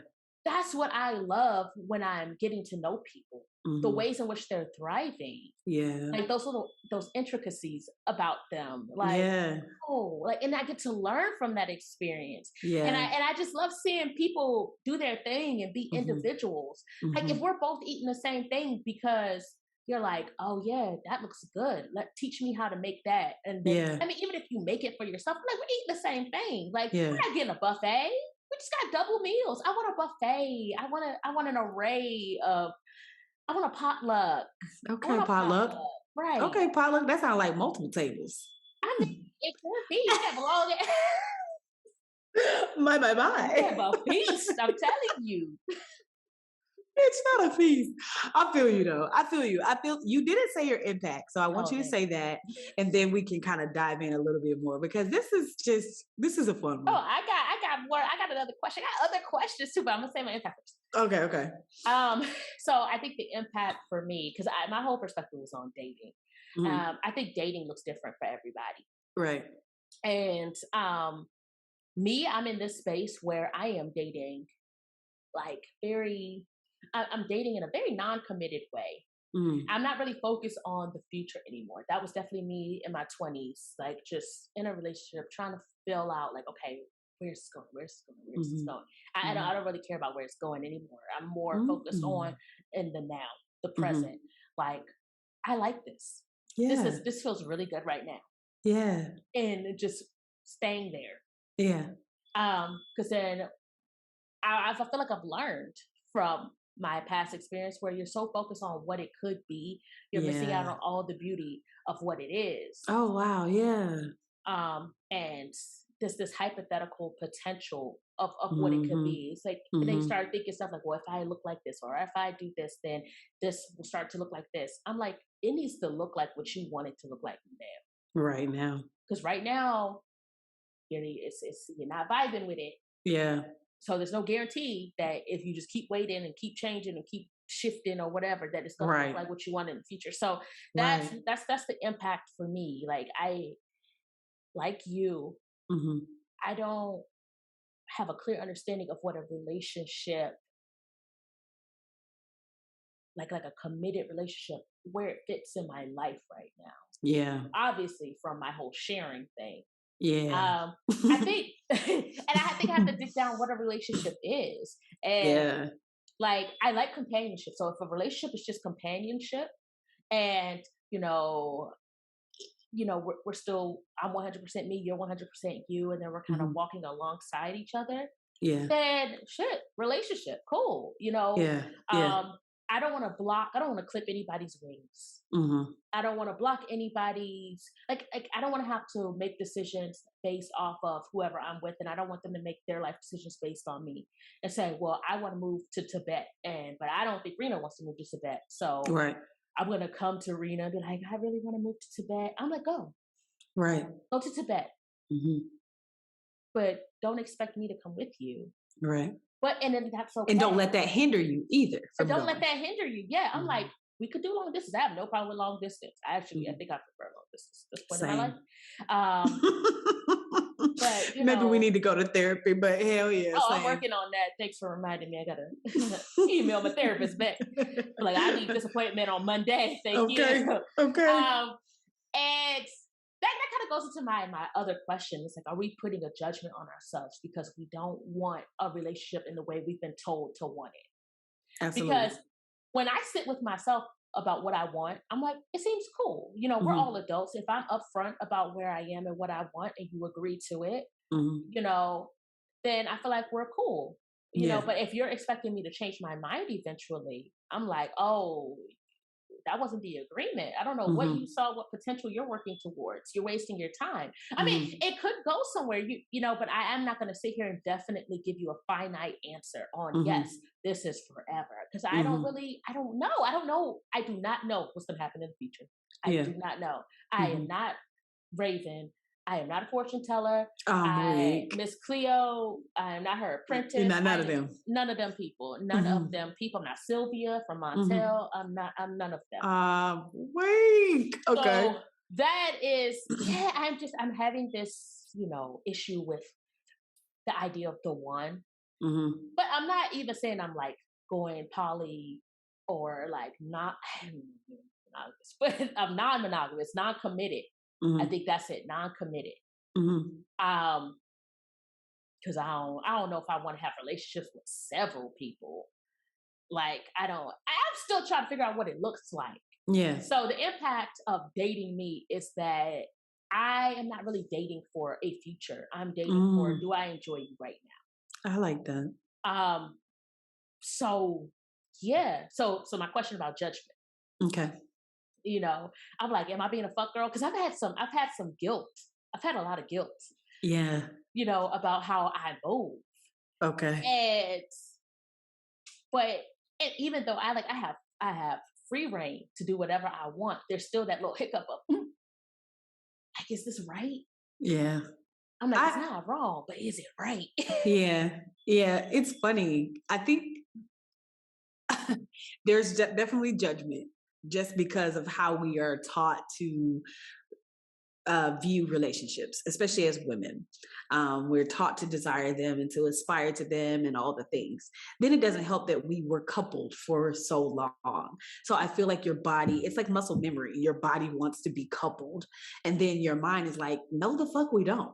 That's what I love when I'm getting to know people, the Mm-hmm. ways in which they're thriving, Yeah. like those intricacies about them, like, Yeah. oh, like, and I get to learn from that experience. And I Yeah. and I just love seeing people do their thing and be Mm-hmm. individuals. Like, if Mm-hmm. we're both eating the same thing because you're like, oh yeah, that looks good. Teach me how to make that. And then, Yeah. I mean, even if you make it for yourself, like, we're eating the same thing. Like, Yeah. we're not getting a buffet. We just got double meals. I want a buffet. I want an array of, I want a potluck. I Okay, want a potluck. potluck. Right. Okay, potluck. That sounds like multiple tables. I mean, it could be. You have a long you have My. a feast, I'm telling you. It's not a feast. I feel you though. I feel you. I feel you didn't say your impact. So I want Oh, you to thank say you. that and then we can kind of dive in a little bit more because this is a fun Oh, one. I got more. I got another question. I got other questions too, but I'm gonna say my impact first. Okay, okay. Um, so I think the impact for me, because my whole perspective was on dating. Mhm. I think dating looks different for everybody. Right. And me, I'm in this space where I am dating like I'm dating in a very non-committed way. Mhm. I'm not really focused on the future anymore. That was definitely me in my 20s, like just in a relationship, trying to fill out, like, okay, where's this going? Where's this going? Where's this Mhm. going? Mhm. I don't really care about where it's going anymore. I'm more focused on Mhm. in the now, the present. Mhm. Like, I like this. Yeah. This feels really good right now, Yeah. and just staying there. Yeah. Because then I feel like I've learned from my past experience where you're so focused on what it could be, you're missing out Yeah. on all the beauty of what it is. Oh wow. Yeah. And this hypothetical potential of what it could Mhm. be. It's like, and then you Mhm. start thinking stuff like, well, if I look like this, or if I do this, then this will start to look like this. I'm like, it needs to look like what you want it to look like now. Right now. Because right now, you're not vibing with it. Yeah. So there's no guarantee that if you just keep waiting and keep changing and keep shifting or whatever, that it's gonna look Right. like what you want in the future. So Right. that's the impact for me. Like, I, like you, Mhm. I don't have a clear understanding of what a relationship, like a committed relationship, where it fits in my life right now. Yeah. Obviously, from my whole sharing thing. Yeah. Um, I think, and I think I have to dig down what a relationship is. And Yeah. like, I like companionship. So if a relationship is just companionship, and we're still, I'm 100% me, you're 100% you, and then we're kind of Mhm. walking alongside each other, Yeah. then shit, relationship, cool. Yeah. Yeah. I don't want to block, I don't want to clip anybody's wings. Mhm. I don't want to block anybody's, like I don't want to have to make decisions based off of whoever I'm with, and I don't want them to make their life decisions based on me and say, well, I want to move to Tibet, but I don't think Rena wants to move to Tibet, so Right. I'm gonna come to Rena and be like, I really want to move to Tibet. I'm like, Right. go to Tibet, Mhm. but don't expect me to come with you. Right. But and then that's And don't okay. let that hinder you either But from don't let going. that hinder you. Yeah, I'm like, Mhm. we could do long distance. I have no problem with long distance. Actually, I Mhm. think I prefer long distance at this point in my life. Same. Um, but Maybe we need to go to therapy, but hell yeah, oh, I'm same. working on that. Thanks for reminding me. I gotta email my therapist back. Like, I need this appointment on Monday. Thank you. Okay. Okay. And that kind of goes into my other question. It's like, are we putting a judgment on ourselves because we don't want a relationship in the way we've been told to want it? Absolutely. Because when I sit with myself about what I want, I'm like, it seems cool. We're all Mhm. adults. If I'm upfront about where I am and what I want, and you agree to it, Mhm. then I feel like we're cool. Yeah. But if you're expecting me to change my mind eventually, I'm like, oh, that wasn't the agreement. I don't know what you Mhm. saw, what potential you're working towards. You're wasting your time. I mean, Mhm. it could go somewhere, but I am not going to sit here and definitely give you a finite answer on, yes, Mhm. this is forever. Because Mhm. I don't know. I don't know. I do not know what's going to happen in the future. I Yeah. do not know. I am Mhm. not Raven. I am not a fortune teller. I'm weak. Miss Cleo, I am not her You're apprentice. not none of them. None of them people. None of Mhm. them people. I'm not Sylvia from Mhm. Montel. I'm none of them. Weak. Okay. So that is, yeah, I'm having this, issue with the idea of the one. Hmm. But I'm not even saying I'm like going poly or like not monogamous, but I'm non-monogamous, non-committed. I Hmm. think that's it, non-committed. Hmm. Um, because I don't know if I want to have relationships with several people. Like I don't. I'm still trying to figure out what it looks like. Yeah. So the impact of dating me is that I am not really dating for a future. I'm dating for, Mm. do I enjoy you right I like that. now? So yeah. So my question about judgment, Okay. you know, I'm like, am I being a fuck girl? Because I've had some guilt. I've had a lot of guilt, Yeah. about how I move. Okay. And but and even though I have free reign to do whatever I want, there's still that little hiccup of, like, is this right? Yeah. I'm like, it's I not wrong, but is it right? yeah. Yeah. It's funny. I think there's definitely judgment just because of how we are taught to view relationships, especially as women. We're taught to desire them and to aspire to them and all the things. Then it doesn't help that we were coupled for so long. So I feel like your body, it's like muscle memory. Your body wants to be coupled. And then your mind is like, no, the fuck, we don't.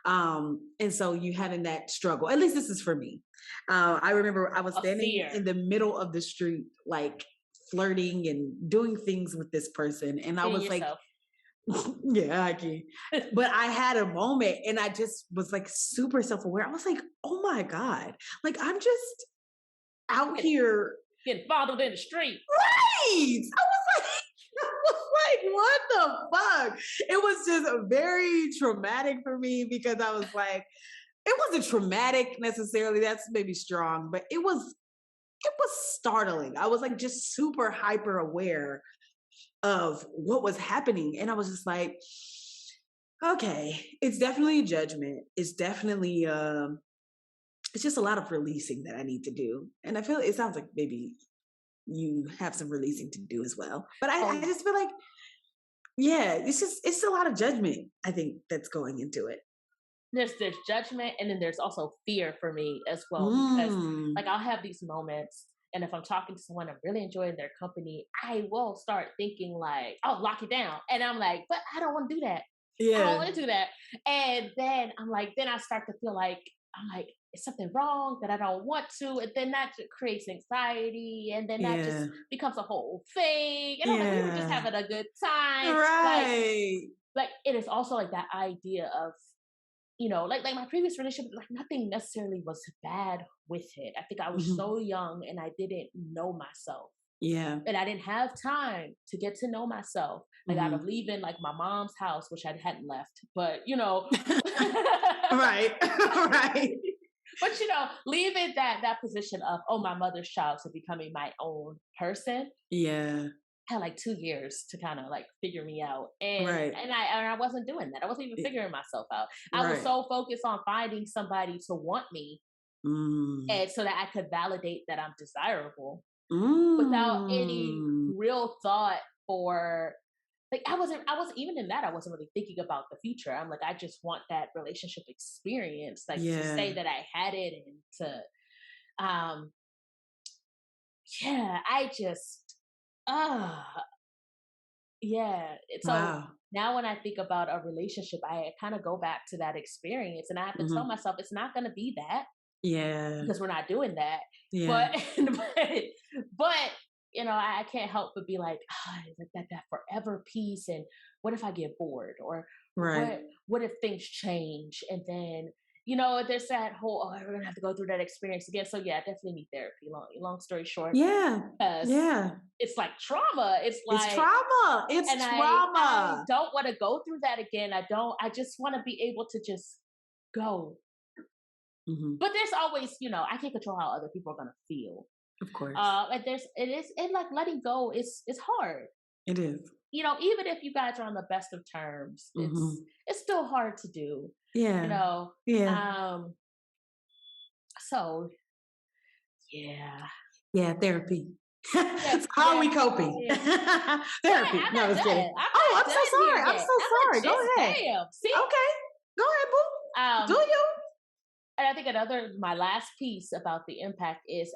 And so you having that struggle, at least this is for me. I remember I was A standing fear, in the middle of the street, like flirting and doing things with this person. And I feeling was like, yourself. yeah, I can. But I had a moment and I just was like super self aware. I was like, oh my God, like I'm just out Get- here. Getting fondled in the street. Right. I was like, I was like, what the fuck? It was just very traumatic for me because I was like, it wasn't traumatic necessarily. That's maybe strong, but it was startling. I was like just super hyper aware of what was happening. And I was just like, okay, it's definitely a judgment. It's definitely it's just a lot of releasing that I need to do. And I feel it sounds like maybe you have some releasing to do as well. But I Oh, just feel like, yeah, it's a lot of judgment, I think, that's going into it. there's judgment, and then there's also fear for me as well, because like Mm. I'll have these moments, and if I'm talking to someone I'm really enjoying their company, I will start thinking like, oh, lock it down. And I'm like, but I don't want to do that. I don't Yeah. want to do that. And then then I start to feel like, I'm like, is something wrong that I don't want to? And then that just creates anxiety. And then that just Yeah. becomes a whole thing. And I'm like, we were just Yeah. having a good time. Right. Like it is also like that idea of, like my previous relationship, like nothing necessarily was bad with it. I think I was Mhm. so young and I didn't know myself. Yeah. And I didn't have time to get to know myself. Like out of Mhm. leaving like my mom's house, which I hadn't left, but Right. Right. but leaving that position of, oh, my mother's child, to becoming my own person, Yeah. had like 2 years to kind of like figure me out, and Right. I wasn't doing that. I wasn't even Eh, figuring myself out. I was right. so focused on finding somebody to want me, Mm. and so that I could validate that I'm desirable, without any Mm. real thought for, like, I wasn't even in that. I wasn't really thinking about the future. I'm like, I just want that relationship experience, like to say Yeah. that I had it, and to yeah, I just uh yeah. So Wow. now when I think about a relationship, I kind of go back to that experience, and I have to tell Mhm. myself it's not going to be that, Yeah. because we're not doing that. Yeah. But but I can't help but be like, like that forever piece. And what if I get bored, or Right. what if things change, and then there's that whole, oh, we're gonna have to go through that experience again. So yeah, I definitely need therapy. Long story short, Yeah. because Yeah. it's like trauma. It's It's like, trauma. and It's I trauma. don't want to go through that again. I just want to be able to just go. Mhm. But there's always, I can't control how other people are gonna feel. Of course. And like letting go is hard. It is. Even if you guys are on the best of terms, it's Mhm. it's still hard to do. You Yeah. know. Yeah. Um. So yeah. Yeah, therapy. Yeah, So how are yeah, we coping? yeah. Therapy. I'm No, not just kidding. done. I'm Oh, not I'm so done here sorry. I'm yet. so I'm not sorry. Go just ahead. damn. See, Okay. Go ahead, boo. Do um, you? and I think my last piece about the impact is,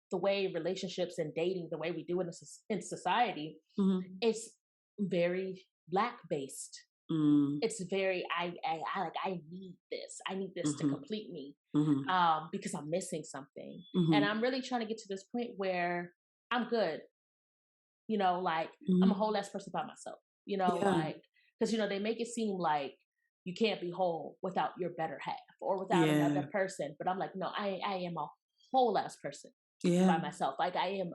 the way relationships and dating, the way we do it in society, Mm-hmm. it's very black based. Mm-hmm. It's very like I need this. I need this to Mm-hmm. complete me, Mm-hmm. because I'm missing something, and Mm-hmm. I'm really trying to get to this point where I'm good. Like I'm a Mm-hmm. whole less person by myself. Yeah. Like because they make it seem like you can't be whole without your better half or without Yeah. another person. But I'm like, no, I am a whole ass person by Yeah. myself. Like I am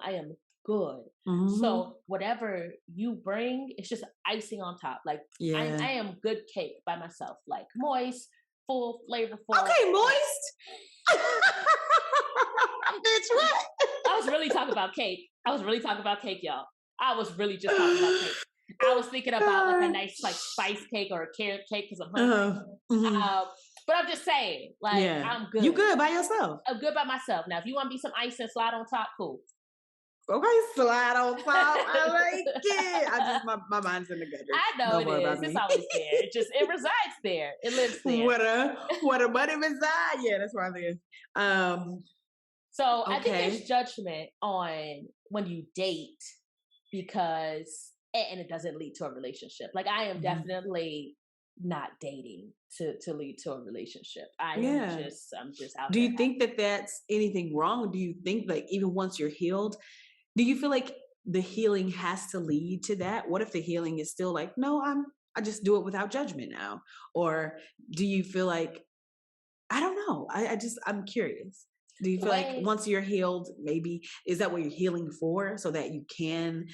good. Mm-hmm. So whatever you bring, it's just icing on top. Like Yeah. I am good cake by myself. Like moist, full, flavorful. Okay, moist. Bitch, what? I was really talking about cake. Y'all. I was really just talking about cake. I was thinking about like a God. nice like spice cake or a carrot cake because I'm hungry. Uh-huh. Mhm. But I'm just saying, like, Yeah. I'm You good. good by yourself. I'm good by myself. Now, if you want to be some ice and slide on top, cool. Okay, slide on top. I like it. My mind's in the gutter. I know Don't it worry is. about It's me. always there. It resides there. It lives there. What a money reside. Yeah, that's where I live. So I think there's Okay. judgment on when you date because, and it doesn't lead to a relationship. Like I am Mhm. definitely not dating to lead to a relationship. Yeah. I'm just out Do here you think that that's anything wrong? Do you think like even once you're healed, do you feel like the healing has to lead to that? What if the healing is still like, no, I just do it without judgment now? Or do you feel like I don't know. I'm curious. Do you the feel like way once you're healed, maybe is that what you're healing for so that you can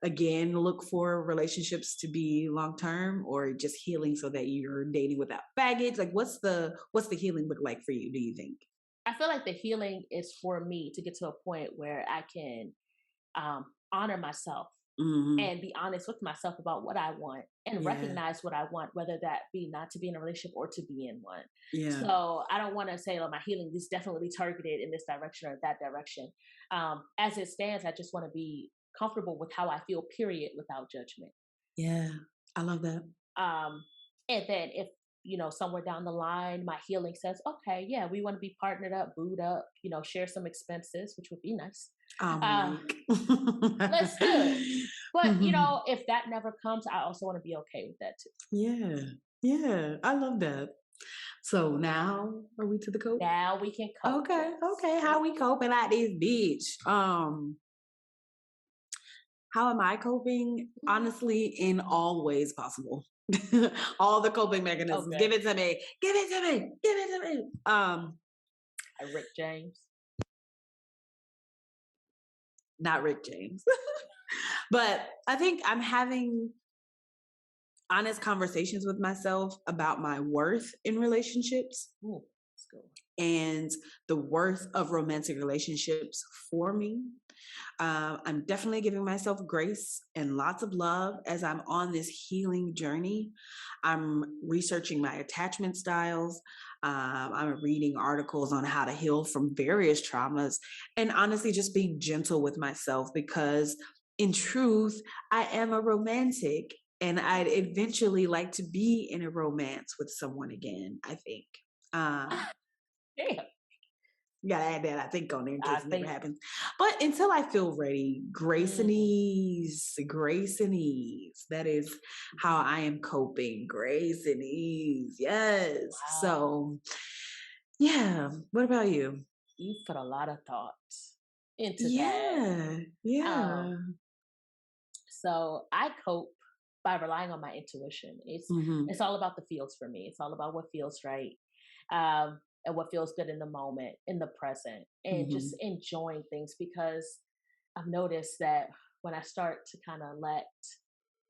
again look for relationships to be long term or just healing so that you're dating without baggage? Like what's the healing look like for you, do you think? I feel like the healing is for me to get to a point where I can honor myself Mhm. and be honest with myself about what I want and Yeah. recognize what I want, whether that be not to be in a relationship or to be in one. Yeah. So I don't want to say, oh, my healing is definitely targeted in this direction or that direction. As it stands, I just want to be comfortable with how I feel, period, without judgment. Yeah. I love that. Um, and then if, somewhere down the line, my healing says, okay, yeah, we want to be partnered up, booed up, share some expenses, which would be nice. I'm Uh, weak. let's do it. But Mhm. if that never comes, I also want to be okay with that too. Yeah. Yeah. I love that. So now are we to the cope? Now we can cope. Okay, Yes. okay. How we coping like this bitch? How am I coping? Honestly, in all ways possible. All the coping mechanisms. Give Okay. it to me. Give it to me. Give it to me. Rick James. Not Rick James. But I think I'm having honest conversations with myself about my worth in relationships Ooh, let's go. and the worth of romantic relationships for me. I'm definitely giving myself grace and lots of love as I'm on this healing journey. I'm researching my attachment styles. I'm reading articles on how to heal from various traumas and honestly just being gentle with myself because, in truth, I am a romantic and I'd eventually like to be in a romance with someone again, I think. Um, Damn. you gotta add that I think on there in I case it never think. happens. But until I feel ready, grace and Mm, ease, grace and ease. That is how I am coping. Grace and ease. Yes. wow. So yeah. What about you? You put a lot of thought into that. Yeah. Um, Yeah. so I cope by relying on my intuition. Mm-hmm. It's all about the feels for me. It's all about what feels right. And what feels good in the moment, in the present, and just Mm-hmm. enjoying things because I've noticed that when I start to kind of let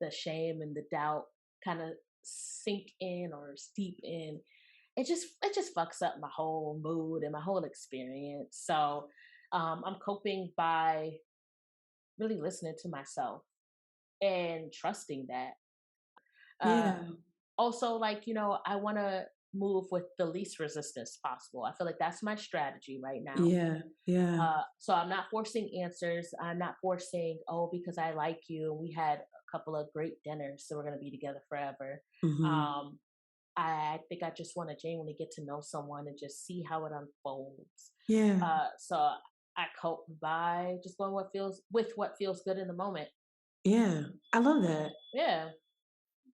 the shame and the doubt kind of sink in or steep in, it just fucks up my whole mood and my whole experience. So I'm coping by really listening to myself and trusting that. Uh, Yeah. Also, like I want to move with the least resistance possible. I feel like that's my strategy right now. Yeah. Yeah. So I'm not forcing answers. I'm not forcing, oh, because I like you. We had a couple of great dinners, so we're going to be together forever. Hmm. Um, I think I just want to genuinely get to know someone and just see how it unfolds. Yeah. So I cope by just going what feels good in the moment. Yeah. I love that. Yeah,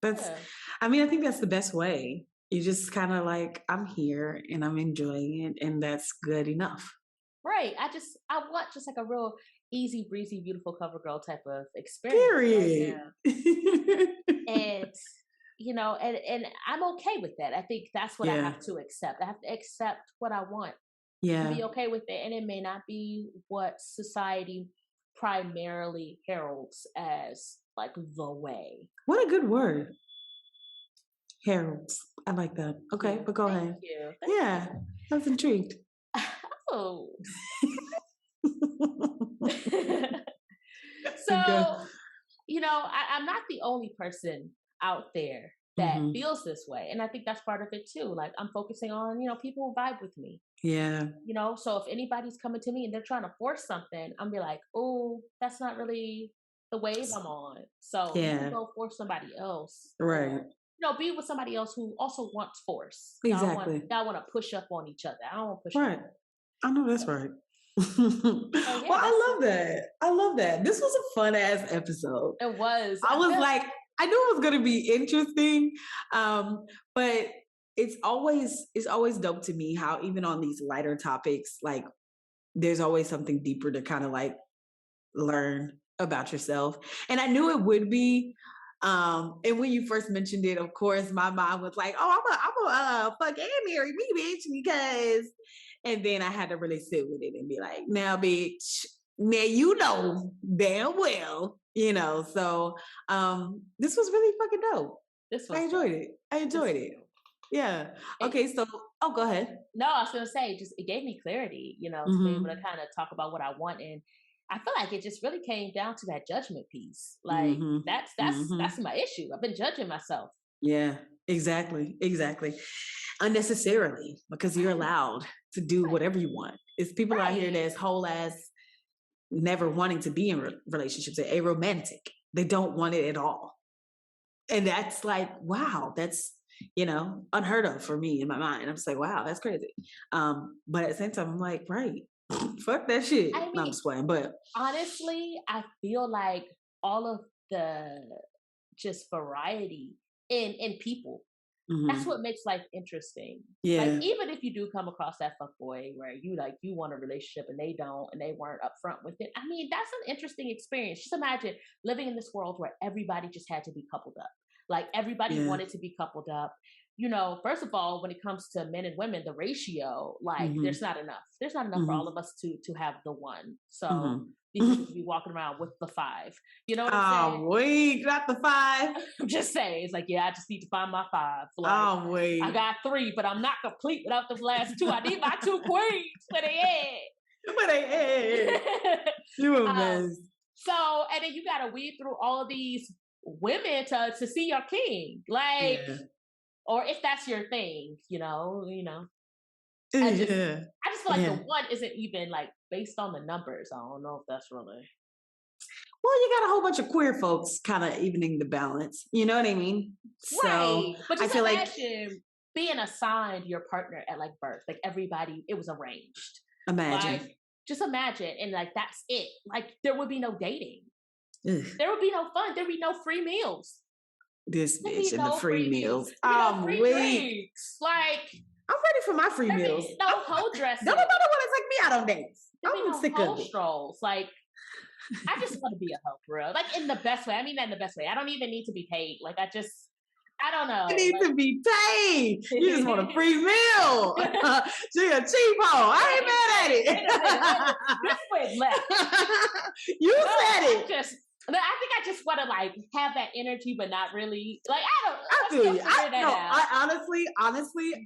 That's, yeah. I mean, I think that's the best way. You just kind of like, I'm here and I'm enjoying it, and that's good enough. Right. I want just like a real easy breezy, beautiful cover girl type of experience right Period. now. And and I'm okay with that. I think that's what I Yeah. have to accept. I have to accept what I want and Yeah. be okay with it. And it may not be what society primarily heralds as like the way. What a good word. Heralds. I like that. Okay, Yeah. but go Thank ahead. you. Thank Yeah. you. I was intrigued. Oh. Okay. So, I'm not the only person out there that Hmm. feels this way. And I think that's part of it too. Like I'm focusing on, people who vibe with me. Yeah. So if anybody's coming to me and they're trying to force something, I'm be like, oh, that's not really the wave I'm on. So you can Yeah. go force somebody else Right. or be with somebody else who also wants force. Exactly. Y'all want to push up on each other. I don't want to push Right. nobody. I know that's right. Well, So yeah, that's I love that. I love that. This was a fun ass episode. it was. I I was feel like, I knew it was going to be interesting, but it's always dope to me how even on these lighter topics, like there's always something deeper to kind of like learn about yourself. And I knew it would be. And when you first mentioned it, of course, my mind was like, "Oh, I'm a fuck and marry me, bitch," because. And then I had to really sit with it and be like, "Now, bitch, now you know damn well, you know." So, this was really fucking dope. this I was enjoyed dope. it. I This enjoyed was it. dope. Yeah. And Okay. So, oh, go ahead. no, I was gonna say, just it gave me clarity, to be able to Mm-hmm. kind of talk about what I want, and I feel like it just really came down to that judgment piece. Like Mm-hmm. that's Mm-hmm. my issue. I've been judging myself. Yeah, exactly, exactly. Unnecessarily, because you're Right, allowed to do right, whatever you want. It's people out here right, that's whole ass never wanting to be in relationships. They're aromantic. They don't want it at all. And that's like, wow, that's unheard of for me in my mind. I'm just like, wow, that's crazy. But at the same time, I'm like, right, fuck that shit. I No, I'm mean, just playing. But honestly, I feel like all of the just variety in people. That's mhm, what makes life interesting. Like yeah, even if you do come across that fuck boy where you want a relationship and they don't and they weren't upfront with it. I mean, that's an interesting experience. Just imagine living in this world where everybody just had to be coupled up. Like everybody yeah, wanted to be coupled up. First of all, when it comes to men and women, the ratio, like hmm, there's not enough. There's not enough for hmm, all of us to have the one. So hmm. these people could be walking around with the five. You know what I'm saying? Oh, wait, not the five. I'm just saying, it's like, yeah, I just need to find my five. Like, Oh, I wait. got three, but I'm not complete without the last two. I need my two queens for the But hey, end. you a um, mess. so, and then you got to weed through all of these women to see your king, like, Yeah. or if that's your thing, I just, Yeah. I just feel like the Yeah. one isn't even like based on the numbers. I don't know if that's really Well, you got a whole bunch of queer folks kind of evening the balance. You know what I mean? So right. But I just feel like, imagine being assigned your partner at like birth, like everybody, it was arranged. imagine. Like, just imagine, and like that's it. Like, there would be no dating. Ugh, There would be no fun. There'd be no free meals. this There'd bitch be and the no free free meals. meals. There'd be no I'm free weak. drinks. Like, I'm ready for my free there'd meals. be no hoe Don't dresses. nobody want to take me out on dates. There'd be I'm no sick of hoe it. strolls. Like, I just want to be a hoe for real. Like, in the best way. I mean that in the best way. I don't even need to be paid. Like, I don't You know. need Like, to be paid. You just want a free meal. She a cheap hoe. I ain't mad at wait a minute. it. This went left. You No, said it. I think I just want to like have that energy, but not really. Like, I don't. I Let's feel go you. figure that out. I honestly,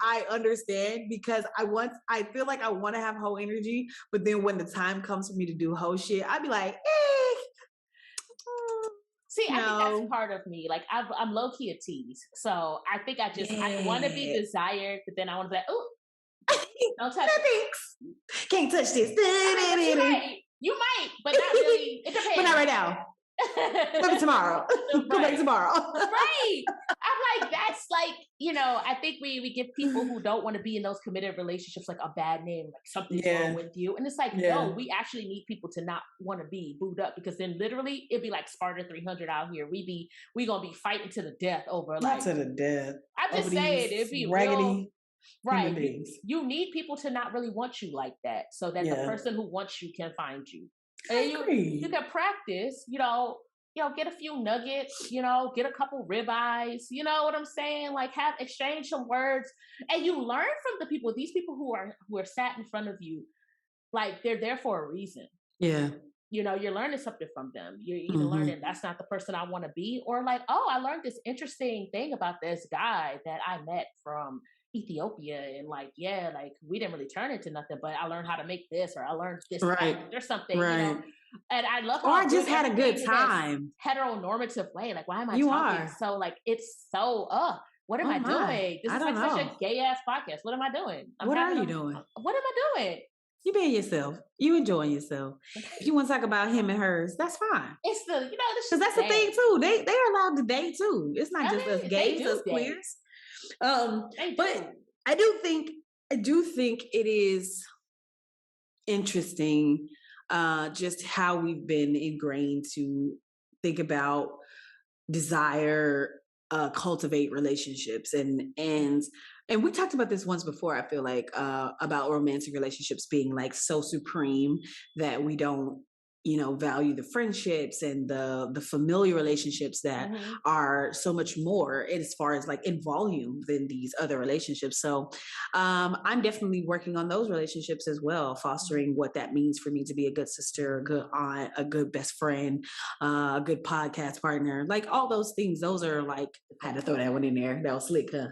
I understand because I feel like I want to have whole energy, but then when the time comes for me to do whole shit, I'd be like, See, I think that's No. part of me. Like I'm low key a tease, so I think I want to be Yeah. desired, but then I want to be like, oh, don't touch No it. thanks. Can't touch this. I mean, but you might, but not really. It But not depends. right now. Maybe tomorrow. Come back Right. tomorrow. Right. I'm like, that's like, I think we give people who don't want to be in those committed relationships like a bad name, like something's wrong Yeah. with you. And it's like, no, Yeah. we actually need people to not want to be booed up, because then literally it'd be like Sparta 300 out here. We gonna be fighting to the death over Not like, to the death. I'm Over just saying, these it'd be real. raggedy human Right. beings. You need people to not really want you like that, so that the Yeah. person who wants you can find you. I And agree. you can practice, get a few nuggets, get a couple ribeyes, you know what I'm saying? Like exchange some words, and you learn from the people. These people who are sat in front of you, like they're there for a reason. Yeah. You're learning something from them. You're either Mm-hmm. learning that's not the person I want to be, or like, oh, I learned this interesting thing about this guy that I met from Ethiopia, and like, yeah, like we didn't really turn into nothing, but I learned how to make this, or I learned this Right. or something, Right. And I love Or how I just had a good time. heteronormative way. Like, why am I You talking are. so like it's so what am Oh I my. doing? This I is don't like such a know. gay ass podcast. What am I doing? What are you doing? What am I doing? You being yourself. You enjoying yourself. If you want to talk about him and hers, that's fine. It's this Because that's the thing too. They are allowed to date too. It's not just us They gays, do us date. queers. They do. But I do think it is interesting just how we've been ingrained to think about desire, cultivate relationships, and we talked about this once before. I feel like about romantic relationships being like so supreme that we don't value the friendships and the familiar relationships that are so much more as far as like in volume than these other relationships. So I'm definitely working on those relationships as well, fostering what that means for me to be a good sister, a good aunt, a good best friend, a good podcast partner, like all those things. Those are like, I had to throw that one in there. That was slick, huh?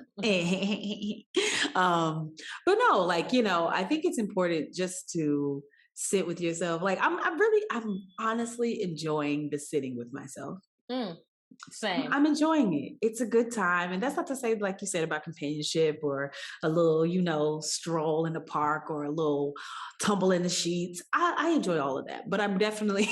But no, like, I think it's important just to sit with yourself. Like I'm honestly enjoying the sitting with myself. Same. I'm enjoying it. It's a good time. And that's not to say, like you said, about companionship or a little, stroll in the park or a little tumble in the sheets. I enjoy all of that, but I'm definitely,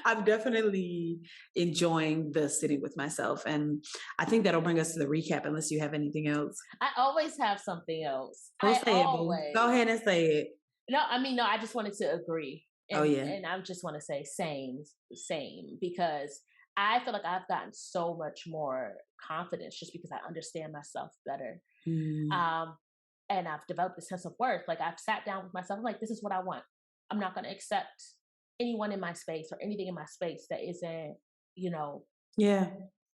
I'm definitely enjoying the sitting with myself. And I think that'll bring us to the recap, unless you have anything else. I always have something else. Go ahead and say it. No, I just wanted to agree. And, yeah. And I just want to say same, because I feel like I've gotten so much more confidence just because I understand myself better. And I've developed a sense of worth. Like I've sat down with myself. I'm like, this is what I want. I'm not going to accept anyone in my space or anything in my space that isn't,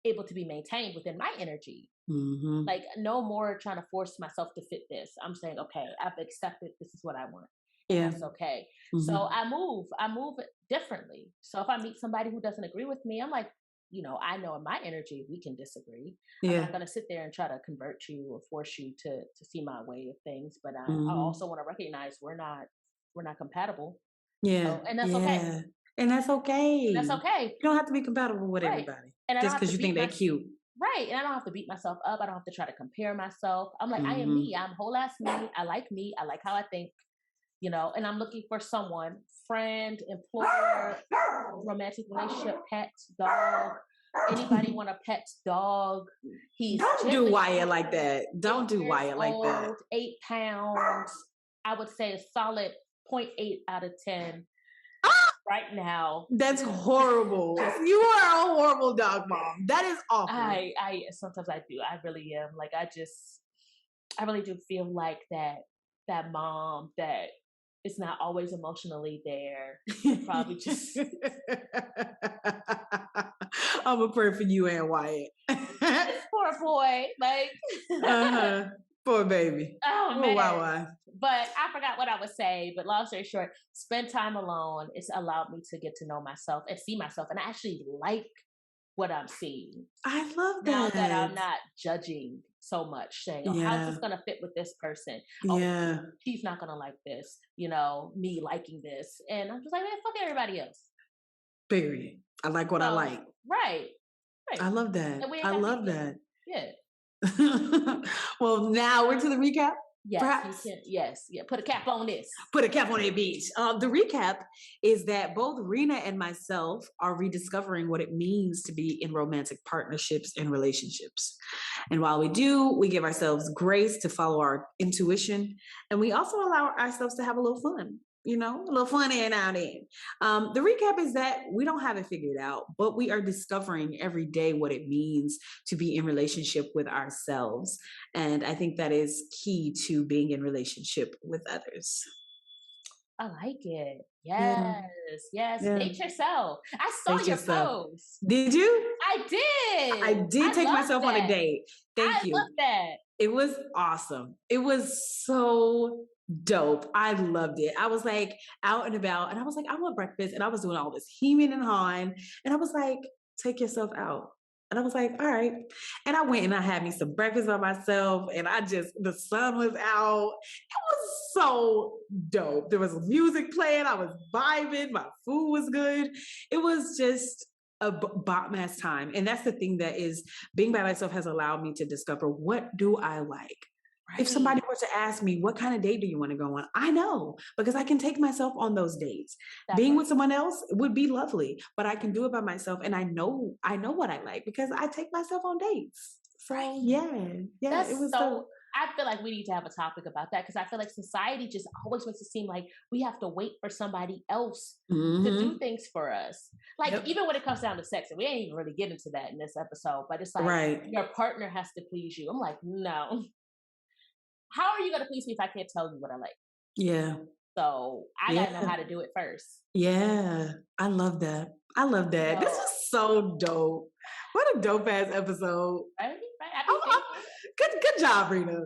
able to be maintained within my energy. Like no more trying to force myself to fit this. I'm saying, okay, I've accepted this is what I want. Yeah. That's okay. So I move differently. So if I meet somebody who doesn't agree with me, I'm like, I know in my energy we can disagree. Yeah. I'm not going to sit there and try to convert you or force you to see my way of things. But I also want to recognize we're not compatible. Yeah. So, and that's okay. And that's okay. That's okay. You don't have to be compatible with everybody. And just because you think they're cute. Right. And I don't have to beat myself up. I don't have to try to compare myself. I'm like, I am me. I'm whole ass me. I like me. I like how I think, and I'm looking for someone, friend, employer, romantic relationship, pet, dog. Anybody want a pet dog? Don't do Wyatt like that. Don't do Wyatt like that. 8 pounds. I would say a solid 0.8 out of 10. Right now. That's horrible. You are a horrible dog mom. That is awful. I sometimes I do. I really am. Like I really do feel like that mom that is not always emotionally there. Probably just I'm a prayer for you and Wyatt. Poor boy. Like poor baby. Oh man. Wow. But I forgot what I would say. But long story short, spend time alone. It's allowed me to get to know myself and see myself. And I actually like what I'm seeing. I love that. Now that I'm not judging so much, saying, how's this going to fit with this person? Oh, she's not going to like this, me liking this. And I'm just like, man, fuck everybody else. Period. I like what I So, like. right, I right. love that. And we ain't I got to be love together. that. Yeah. Well, now we're to the recap, Yes, you perhaps? can. Yes, yeah. Put a cap on this. Put a cap on that beach. The recap is that both Rena and myself are rediscovering what it means to be in romantic partnerships and relationships. And while we do, we give ourselves grace to follow our intuition, and we also allow ourselves to have a little fun. A little fun in and out in. The recap is that we don't have it figured out, but we are discovering every day what it means to be in relationship with ourselves. And I think that is key to being in relationship with others. I like it. Yeah, Yes, yes. yeah. Date yourself. I saw Date your yourself. post. Did you? I I did. did I take love myself on a that. date. Thank I you. love that. It was awesome. It was so dope. I loved it. I was like out and about and I was like, I want breakfast. And I was doing all this hemming and hawing. And I was like, take yourself out. And I was like, all right. And I went and I had me some breakfast by myself. And the sun was out. It was so dope. There was music playing. I was vibing. My food was good. It was just a bomb ass time. And that's the thing that is being by myself has allowed me to discover what do I like. If somebody Right. were to ask me, what kind of date do you want to go on? I know because I can take myself on those dates. That Being part. with someone else would be lovely, but I can do it by myself and I know what I like because I take myself on dates. So Right. yeah, it That's was dope. so. I feel like we need to have a topic about that because I feel like society just always makes it seem like we have to wait for somebody else to do Hmm. things for us. Like Yep. even when it comes down to sex, and we ain't even really get into that in this episode, but it's like Right. your partner has to please you. I'm like, no. How are you gonna please me if I can't tell you what I like? Yeah. So I gotta know Yeah. how to do it first. Yeah. I love that. I love that. This So was so dope. What a dope ass episode. right, right. I I'm, be I'm, thinking, good job, Rena.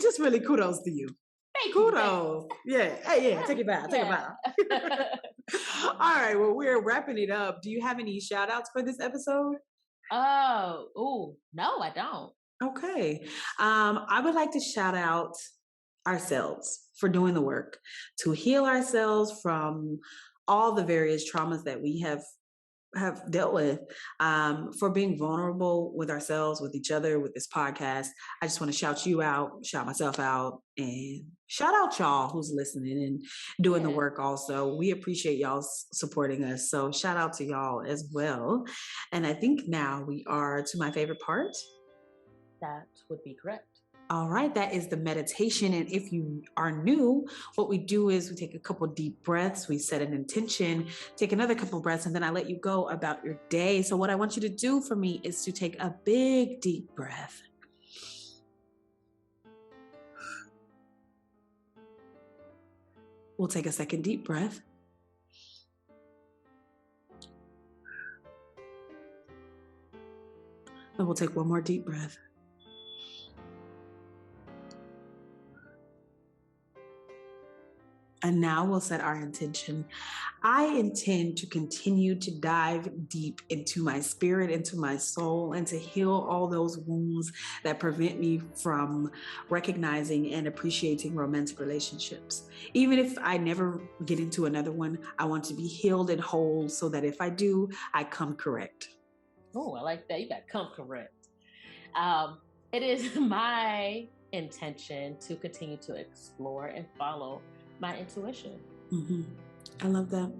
Just really kudos to you. thank you, thank Kudos. Yeah. Hey, yeah. Take it back. Take it yeah. back. All right. Well, we're wrapping it up. Do you have any shout outs for this episode? Oh, no, I don't. Okay. I would like to shout out ourselves for doing the work to heal ourselves from all the various traumas that we have dealt with, for being vulnerable with ourselves, with each other, with this podcast. I just want to shout you out, shout myself out, and shout out y'all who's listening and doing the Yeah, work also. We appreciate y'all supporting us. So shout out to y'all as well. And I think now we are to my favorite part. that would be correct. All right, that is the meditation. And if you are new, what we do is we take a couple deep breaths, we set an intention, take another couple breaths, and then I let you go about your day. So, what I want you to do for me is to take a big deep breath. We'll take a second deep breath. And we'll take one more deep breath. And now we'll set our intention. I intend to continue to dive deep into my spirit, into my soul, and to heal all those wounds that prevent me from recognizing and appreciating romantic relationships. Even if I never get into another one, I want to be healed and whole so that if I do, I come correct. Oh, I like that. You got come correct. It is my intention to continue to explore and follow my intuition. Mm-hmm. I love that.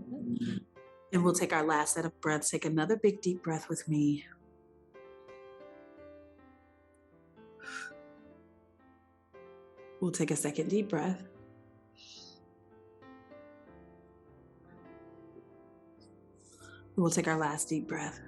And we'll take our last set of breaths. Take another big deep breath with me. We'll take a second deep breath. We'll take our last deep breath.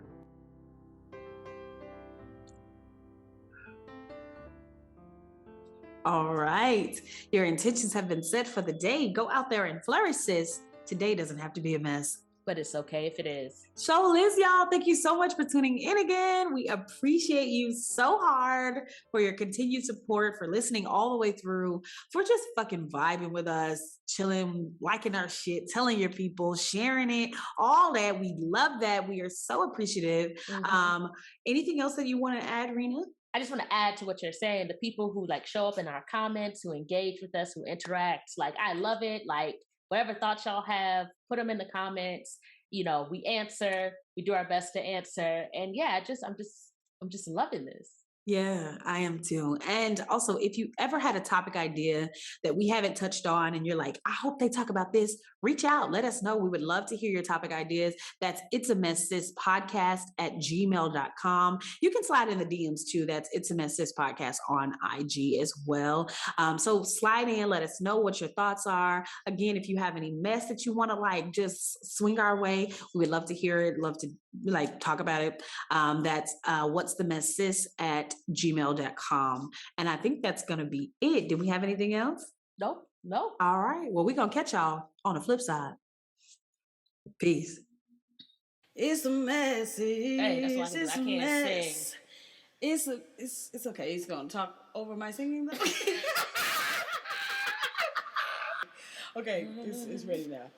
All right. Your intentions have been set for the day. Go out there and flourish, sis. Today doesn't have to be a mess. But it's okay if it is. So, Liz, y'all, thank you so much for tuning in again. We appreciate you so hard for your continued support, for listening all the way through, for just fucking vibing with us, chilling, liking our shit, telling your people, sharing it, all that. We love that. We are so appreciative. Mm-hmm. Anything else that you want to add, Rena? I just want to add to what you're saying. The people who like show up in our comments, who engage with us, who interact, like I love it. Like whatever thoughts y'all have, put them in the comments. we answer, we do our best to answer. And yeah, I'm just loving this. Yeah, I am too. And also, if you ever had a topic idea that we haven't touched on and you're like, I hope they talk about this, reach out. Let us know. We would love to hear your topic ideas. That's it's a mess sis podcast at gmail.com. You can slide in the DMs too. That's it's a mess sis podcast on IG as well. So slide in, let us know what your thoughts are. Again, if you have any mess that you want to like just swing our way, we would love to hear it, love to like talk about it. That's what's the mess sis at gmail.com. And I think that's going to be it. Did we have anything else? Nope, nope. All right. Well, we're going to catch y'all on the flip side. Peace. It's a mess. Hey, that's why I It's a can't mess. sing. It's okay. He's going to talk over my singing. Okay, it's ready now.